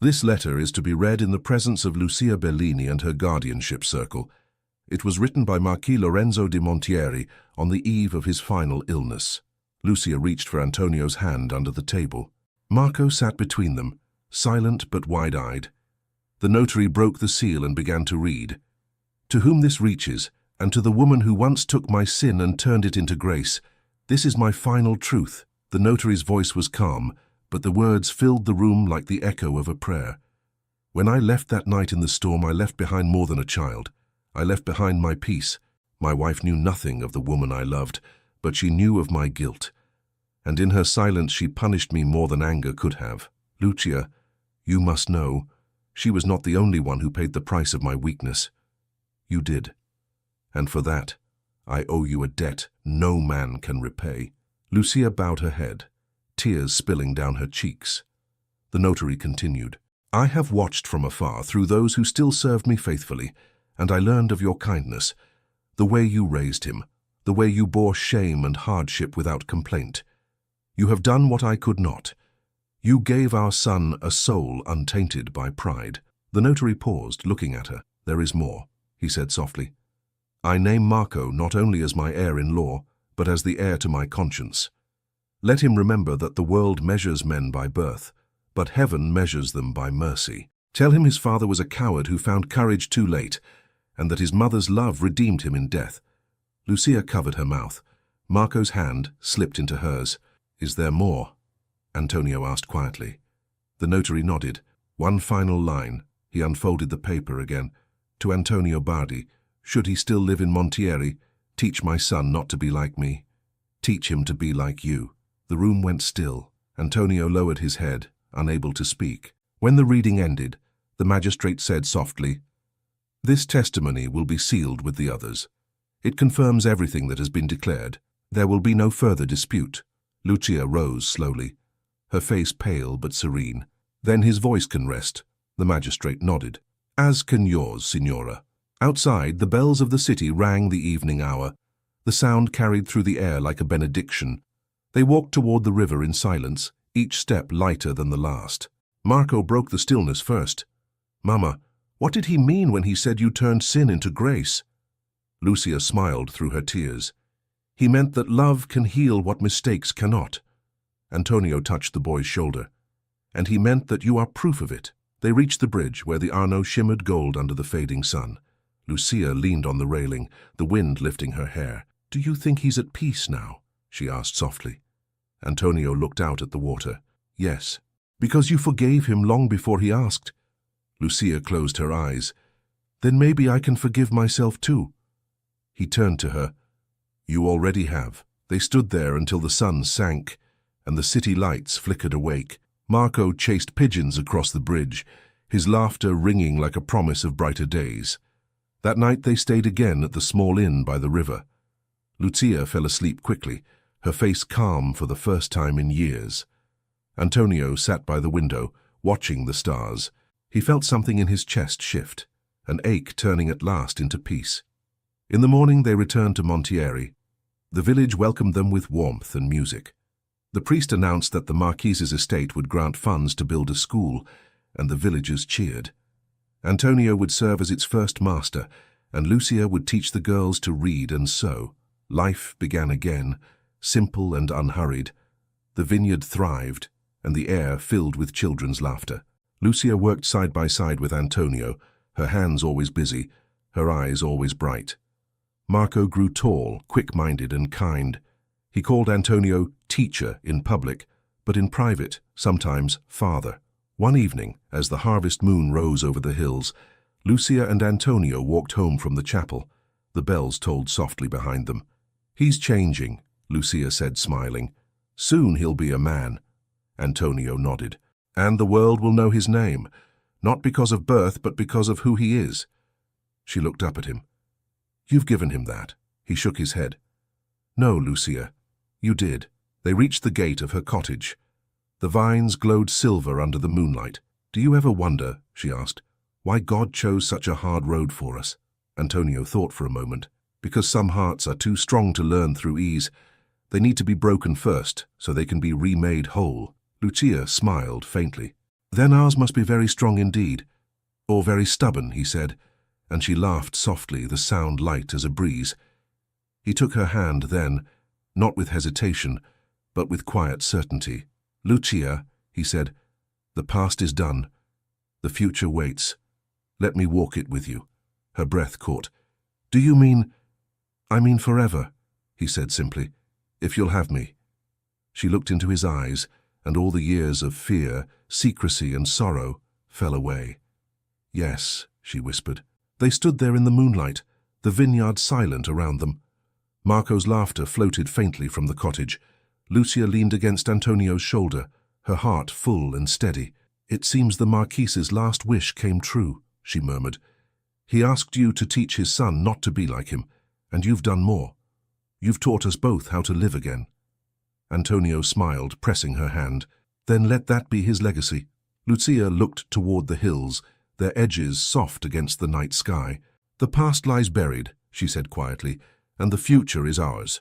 "this letter is to be read in the presence of Lucia Bellini and her guardianship circle. It was written by Marquis Lorenzo di Montieri on the eve of his final illness." Lucia reached for Antonio's hand under the table. Marco sat between them, silent but wide-eyed. The notary broke the seal and began to read. "To whom this reaches, and to the woman who once took my sin and turned it into grace, this is my final truth." The notary's voice was calm, but the words filled the room like the echo of a prayer. "When I left that night in the storm, I left behind more than a child. I left behind my peace. My wife knew nothing of the woman I loved, but she knew of my guilt. And in her silence she punished me more than anger could have. Lucia, you must know, she was not the only one who paid the price of my weakness. You did. And for that, I owe you a debt no man can repay." Lucia bowed her head, tears spilling down her cheeks. The notary continued. "I have watched from afar through those who still served me faithfully, and I learned of your kindness, the way you raised him, the way you bore shame and hardship without complaint. You have done what I could not. You gave our son a soul untainted by pride." The notary paused, looking at her. "There is more," he said softly. "I name Marco not only as my heir-in-law, but as the heir to my conscience. Let him remember that the world measures men by birth, but heaven measures them by mercy. Tell him his father was a coward who found courage too late, and that his mother's love redeemed him in death." Lucia covered her mouth. Marco's hand slipped into hers. "Is there more?" Antonio asked quietly. The notary nodded. "One final line." He unfolded the paper again. "To Antonio Bardi, should he still live in Montieri, teach my son not to be like me. Teach him to be like you." The room went still. Antonio lowered his head, unable to speak. When the reading ended, the magistrate said softly, "This testimony will be sealed with the others. It confirms everything that has been declared. There will be no further dispute." Lucia rose slowly, her face pale but serene. "Then his voice can rest." The magistrate nodded. "As can yours, Signora." Outside, the bells of the city rang the evening hour. The sound carried through the air like a benediction. They walked toward the river in silence, each step lighter than the last. Marco broke the stillness first. "Mama, what did he mean when he said you turned sin into grace?" Lucia smiled through her tears. "He meant that love can heal what mistakes cannot." Antonio touched the boy's shoulder. "And he meant that you are proof of it." They reached the bridge where the Arno shimmered gold under the fading sun. Lucia leaned on the railing, the wind lifting her hair. "Do you think he's at peace now?" she asked softly. Antonio looked out at the water. "Yes." "Because you forgave him long before he asked." Lucia closed her eyes. "Then maybe I can forgive myself too." He turned to her. "You already have." They stood there until the sun sank and the city lights flickered awake. Marco chased pigeons across the bridge, his laughter ringing like a promise of brighter days. That night they stayed again at the small inn by the river. Lucia fell asleep quickly, her face calm for the first time in years. Antonio sat by the window, watching the stars. He felt something in his chest shift, an ache turning at last into peace. In the morning they returned to Montieri. The village welcomed them with warmth and music. The priest announced that the Marquis's estate would grant funds to build a school, and the villagers cheered. Antonio would serve as its first master, and Lucia would teach the girls to read and sew. Life began again, simple and unhurried. The vineyard thrived, and the air filled with children's laughter. Lucia worked side by side with Antonio, her hands always busy, her eyes always bright. Marco grew tall, quick-minded and kind. He called Antonio teacher in public, but in private, sometimes father. One evening, as the harvest moon rose over the hills, Lucia and Antonio walked home from the chapel. The bells tolled softly behind them. "He's changing," Lucia said, smiling. "Soon he'll be a man." Antonio nodded. "And the world will know his name, not because of birth, but because of who he is." She looked up at him. "You've given him that." He shook his head. "No, Lucia, you did." They reached the gate of her cottage. The vines glowed silver under the moonlight. "Do you ever wonder," she asked, "why God chose such a hard road for us?" Antonio thought for a moment. "Because some hearts are too strong to learn through ease. They need to be broken first, so they can be remade whole." Lucia smiled faintly. "Then ours must be very strong indeed. Or very stubborn," he said, and she laughed softly, the sound light as a breeze. He took her hand then, not with hesitation, but with quiet certainty. "Lucia," he said, "the past is done. The future waits. Let me walk it with you." Her breath caught. "Do you mean—" "I mean forever," he said simply, "if you'll have me." She looked into his eyes, and all the years of fear, secrecy and sorrow fell away. "Yes," she whispered. They stood there in the moonlight, the vineyard silent around them. Marco's laughter floated faintly from the cottage. Lucia leaned against Antonio's shoulder, her heart full and steady. "It seems the Marquis's last wish came true," she murmured. "He asked you to teach his son not to be like him, and you've done more. You've taught us both how to live again." Antonio smiled, pressing her hand. "Then let that be his legacy." Lucia looked toward the hills, their edges soft against the night sky. "The past lies buried," she said quietly, and the future is ours."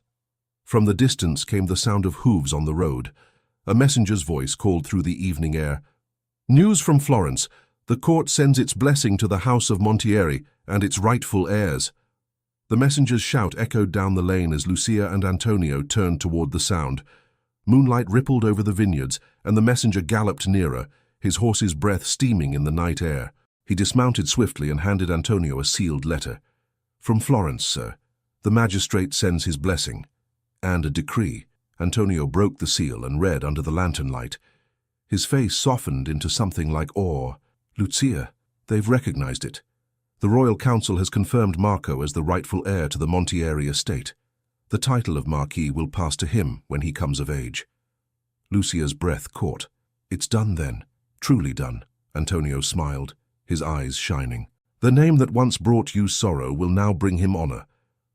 From the distance came the sound of hooves on the road. A messenger's voice called through the evening air. "News from Florence. The court sends its blessing to the house of Montieri and its rightful heirs." The messenger's shout echoed down the lane as Lucia and Antonio turned toward the sound. Moonlight rippled over the vineyards, and the messenger galloped nearer, his horse's breath steaming in the night air. He dismounted swiftly and handed Antonio a sealed letter. "From Florence, sir. The magistrate sends his blessing. And a decree." Antonio broke the seal and read under the lantern light. His face softened into something like awe. "Lucia, they've recognized it. The Royal Council has confirmed Marco as the rightful heir to the Montieri estate. The title of Marquis will pass to him when he comes of age." Lucia's breath caught. "It's done then. Truly done." Antonio smiled, his eyes shining. "The name that once brought you sorrow will now bring him honor."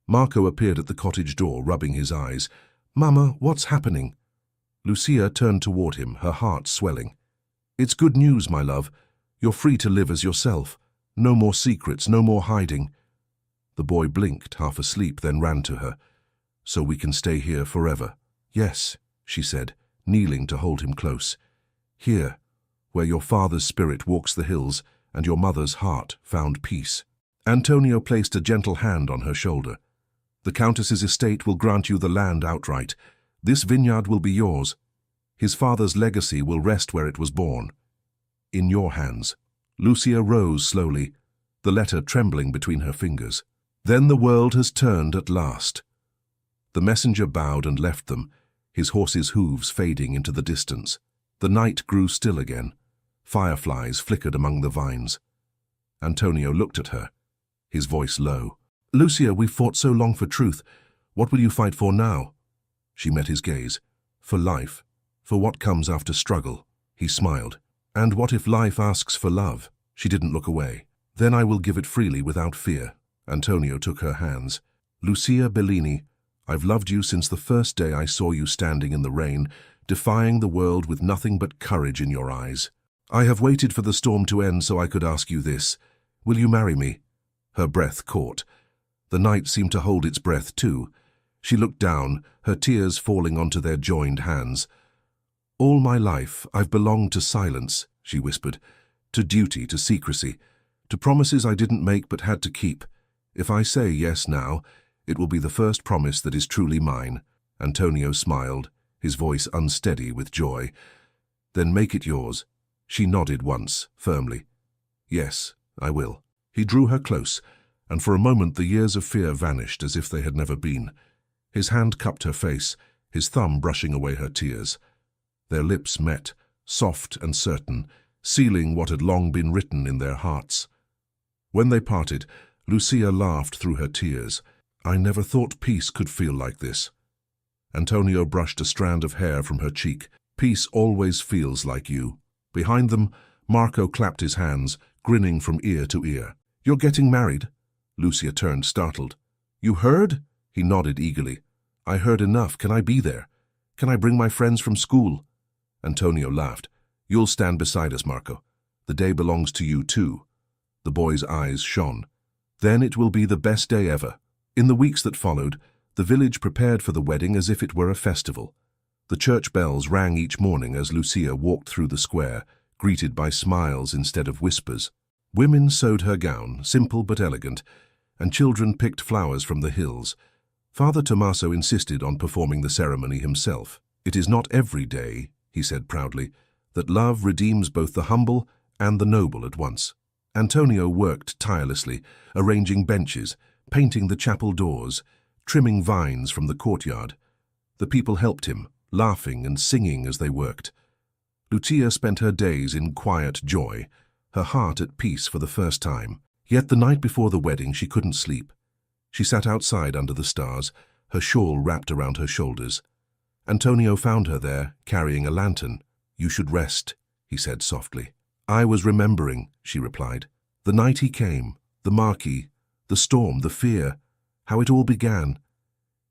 Marco appeared at the cottage door, rubbing his eyes. "Mama, what's happening?" Lucia turned toward him, her heart swelling. "It's good news, my love. You're free to live as yourself. No more secrets, no more hiding." The boy blinked, half asleep, then ran to her. "So we can stay here forever?" "Yes," she said, kneeling to hold him close. "Here, where your father's spirit walks the hills and your mother's heart found peace." Antonio placed a gentle hand on her shoulder. "The Countess's estate will grant you the land outright. This vineyard will be yours. His father's legacy will rest where it was born. In your hands." Lucia rose slowly, the letter trembling between her fingers. "Then the world has turned at last." The messenger bowed and left them, his horse's hooves fading into the distance. The night grew still again. Fireflies flickered among the vines. Antonio looked at her, his voice low. "Lucia, we've fought so long for truth. What will you fight for now?" She met his gaze. "For life, for what comes after struggle." He smiled. "And what if life asks for love?" She didn't look away. "Then I will give it freely without fear." Antonio took her hands. "Lucia Bellini, I've loved you since the first day I saw you standing in the rain, defying the world with nothing but courage in your eyes. I have waited for the storm to end so I could ask you this. Will you marry me?" Her breath caught. The night seemed to hold its breath too. She looked down, her tears falling onto their joined hands. "All my life I've belonged to silence," she whispered, "to duty, to secrecy, to promises I didn't make but had to keep. If I say yes now, it will be the first promise that is truly mine." Antonio smiled, his voice unsteady with joy. "Then make it yours." She nodded once, firmly. "Yes, I will." He drew her close, and for a moment the years of fear vanished as if they had never been. His hand cupped her face, his thumb brushing away her tears. Their lips met, soft and certain, sealing what had long been written in their hearts. When they parted, Lucia laughed through her tears. "I never thought peace could feel like this." Antonio brushed a strand of hair from her cheek. "Peace always feels like you." Behind them, Marco clapped his hands, grinning from ear to ear. "You're getting married?" Lucia turned, startled. "You heard?" He nodded eagerly. "I heard enough. Can I be there? Can I bring my friends from school?" Antonio laughed. "You'll stand beside us, Marco. The day belongs to you too." The boy's eyes shone. "Then it will be the best day ever." In the weeks that followed, the village prepared for the wedding as if it were a festival. The church bells rang each morning as Lucia walked through the square, greeted by smiles instead of whispers. Women sewed her gown, simple but elegant, and children picked flowers from the hills. Father Tommaso insisted on performing the ceremony himself. "It is not every day," he said proudly, "that love redeems both the humble and the noble at once." Antonio worked tirelessly, arranging benches, painting the chapel doors, trimming vines from the courtyard. The people helped him, laughing and singing as they worked. Lucia spent her days in quiet joy, her heart at peace for the first time. Yet the night before the wedding she couldn't sleep. She sat outside under the stars, her shawl wrapped around her shoulders. Antonio found her there, carrying a lantern. "You should rest," he said softly. "I was remembering," she replied. "The night he came, the Marquis, the storm, the fear, how it all began.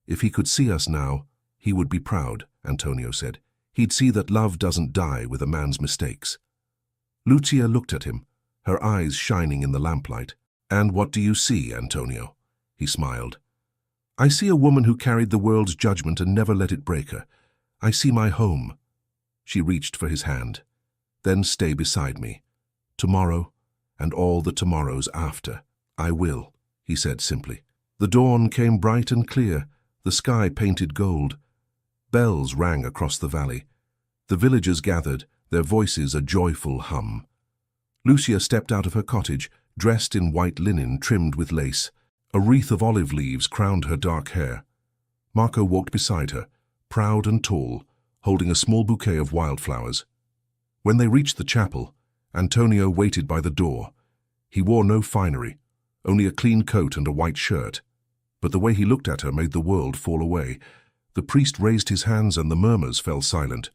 If he could see us now, he would be proud," Antonio said. "He'd see that love doesn't die with a man's mistakes." Lucia looked at him, her eyes shining in the lamplight. "And what do you see, Antonio?" He smiled. I see a woman who carried the world's judgment and never let it break her. I see my home." She reached for his hand. "Then stay beside me. Tomorrow, and all the tomorrows after." "I will," he said simply. The dawn came bright and clear, the sky painted gold. Bells rang across the valley. The villagers gathered, their voices a joyful hum. Lucia stepped out of her cottage, dressed in white linen trimmed with lace. A wreath of olive leaves crowned her dark hair. Marco walked beside her, proud and tall, holding a small bouquet of wildflowers. When they reached the chapel, Antonio waited by the door. He wore no finery, only a clean coat and a white shirt. But the way he looked at her made the world fall away. The priest raised his hands and the murmurs fell silent.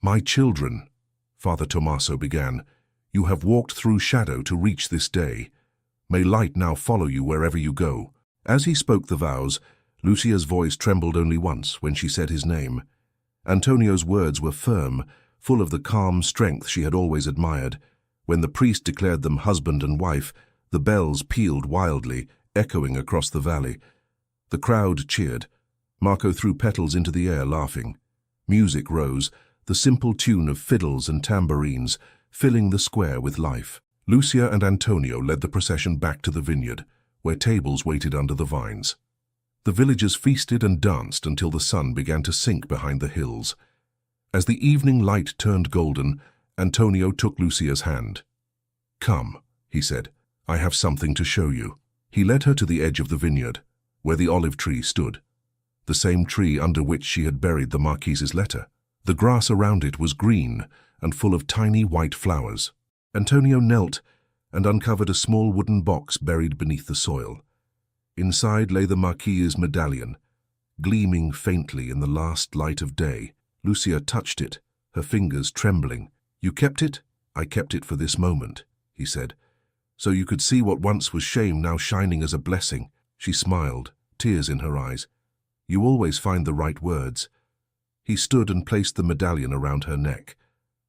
"My children," Father Tommaso began, "you have walked through shadow to reach this day. May light now follow you wherever you go." As he spoke the vows, Lucia's voice trembled only once when she said his name. Antonio's words were firm, full of the calm strength she had always admired. When the priest declared them husband and wife, the bells pealed wildly, echoing across the valley. The crowd cheered. Marco threw petals into the air, laughing. Music rose, the simple tune of fiddles and tambourines, filling the square with life. Lucia and Antonio led the procession back to the vineyard, where tables waited under the vines. The villagers feasted and danced until the sun began to sink behind the hills. As the evening light turned golden, Antonio took Lucia's hand. "Come," he said, "I have something to show you." He led her to the edge of the vineyard, where the olive tree stood, the same tree under which she had buried the Marquis's letter. The grass around it was green and full of tiny white flowers. Antonio knelt and uncovered a small wooden box buried beneath the soil. Inside lay the Marquis's medallion, gleaming faintly in the last light of day. Lucia touched it, her fingers trembling. "You kept it?" "I kept it for this moment," he said. "So you could see what once was shame now shining as a blessing." She smiled, tears in her eyes. "You always find the right words." He stood and placed the medallion around her neck.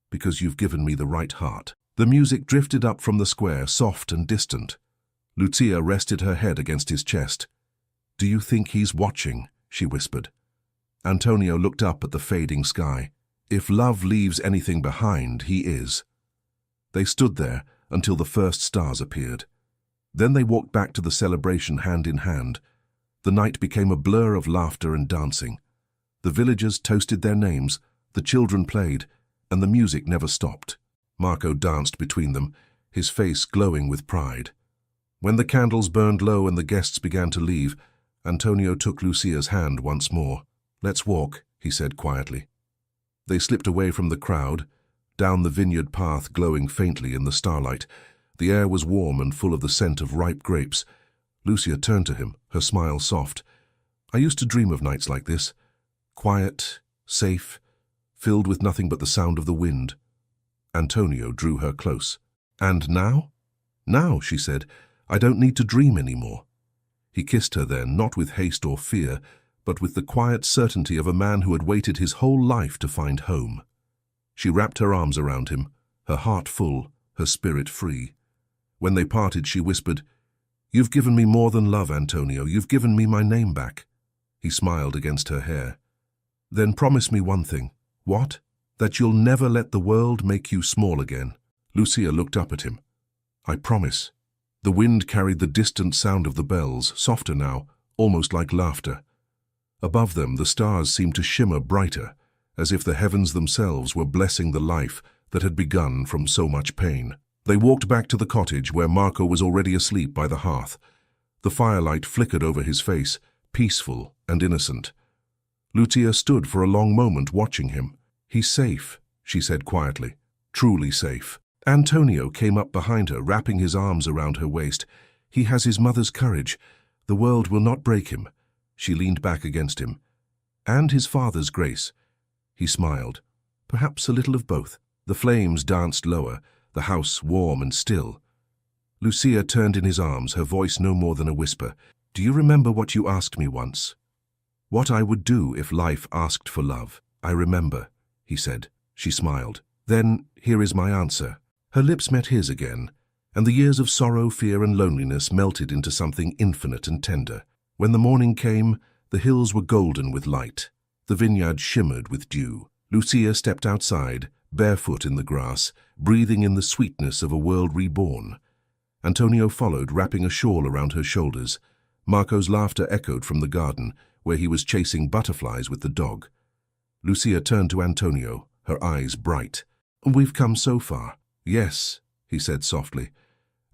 "Because you've given me the right heart." The music drifted up from the square, soft and distant. Lucia rested her head against his chest. "Do you think he's watching?" she whispered. Antonio looked up at the fading sky. "If love leaves anything behind, he is." They stood there until the first stars appeared. Then they walked back to the celebration hand in hand. The night became a blur of laughter and dancing. The villagers toasted their names, the children played, and the music never stopped. Marco danced between them, his face glowing with pride. When the candles burned low and the guests began to leave, Antonio took Lucia's hand once more. "Let's walk," he said quietly. They slipped away from the crowd, down the vineyard path glowing faintly in the starlight. The air was warm and full of the scent of ripe grapes. Lucia turned to him, her smile soft. "I used to dream of nights like this, quiet, safe, filled with nothing but the sound of the wind." Antonio drew her close. "And now?" "Now," she said, "I don't need to dream anymore." He kissed her then, not with haste or fear, but with the quiet certainty of a man who had waited his whole life to find home. She wrapped her arms around him, her heart full, her spirit free. When they parted, she whispered, "You've given me more than love, Antonio. You've given me my name back." He smiled against her hair. "Then promise me one thing." "What?" "That you'll never let the world make you small again." Lucia looked up at him. "I promise." The wind carried the distant sound of the bells, softer now, almost like laughter. Above them, the stars seemed to shimmer brighter, as if the heavens themselves were blessing the life that had begun from so much pain. They walked back to the cottage, where Marco was already asleep by the hearth. The firelight flickered over his face, peaceful and innocent. Lucia stood for a long moment watching him. "He's safe," she said quietly. "Truly safe." Antonio came up behind her, wrapping his arms around her waist. "He has his mother's courage. The world will not break him." She leaned back against him. "And his father's grace." He smiled. "Perhaps a little of both." The flames danced lower, the house warm and still. Lucia turned in his arms, her voice no more than a whisper. "Do you remember what you asked me once? What I would do if life asked for love?" "I remember," he said. She smiled. "Then here is my answer." Her lips met his again, and the years of sorrow, fear, and loneliness melted into something infinite and tender. When the morning came, the hills were golden with light. The vineyard shimmered with dew. Lucia stepped outside, barefoot in the grass, breathing in the sweetness of a world reborn. Antonio followed, wrapping a shawl around her shoulders. Marco's laughter echoed from the garden, where he was chasing butterflies with the dog. Lucia turned to Antonio, her eyes bright. "We've come so far." "Yes," he said softly.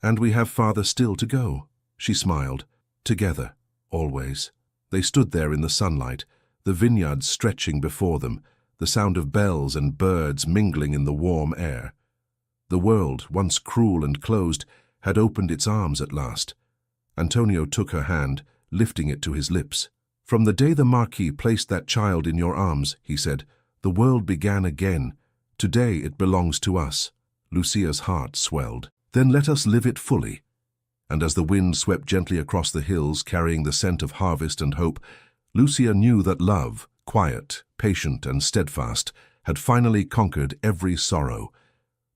"And we have farther still to go." She smiled. "Together, always." They stood there in the sunlight, the vineyard stretching before them, the sound of bells and birds mingling in the warm air. The world, once cruel and closed, had opened its arms at last. Antonio took her hand, lifting it to his lips. "From the day the Marquis placed that child in your arms," he said, "the world began again. Today it belongs to us." Lucia's heart swelled. "Then let us live it fully." And as the wind swept gently across the hills, carrying the scent of harvest and hope, Lucia knew that love, quiet, patient, and steadfast, had finally conquered every sorrow.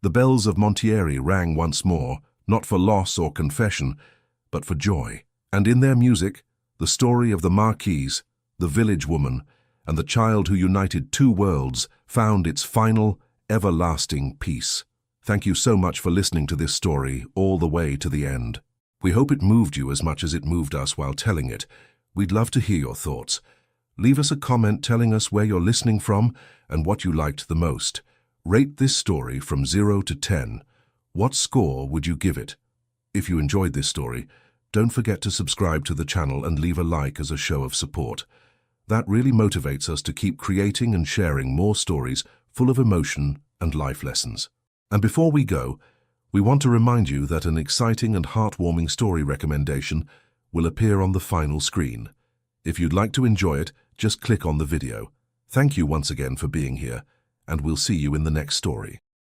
The bells of Montieri rang once more, not for loss or confession, but for joy. And in their music, the story of the Marquis, the village woman, and the child who united two worlds found its final, everlasting peace. Thank you so much for listening to this story all the way to the end. We hope it moved you as much as it moved us while telling it. We'd love to hear your thoughts. Leave us a comment telling us where you're listening from and what you liked the most. Rate this story from 0 to 10. What score would you give it? If you enjoyed this story, don't forget to subscribe to the channel and leave a like as a show of support. That really motivates us to keep creating and sharing more stories full of emotion and life lessons. And before we go, we want to remind you that an exciting and heartwarming story recommendation will appear on the final screen. If you'd like to enjoy it, just click on the video. Thank you once again for being here, and we'll see you in the next story.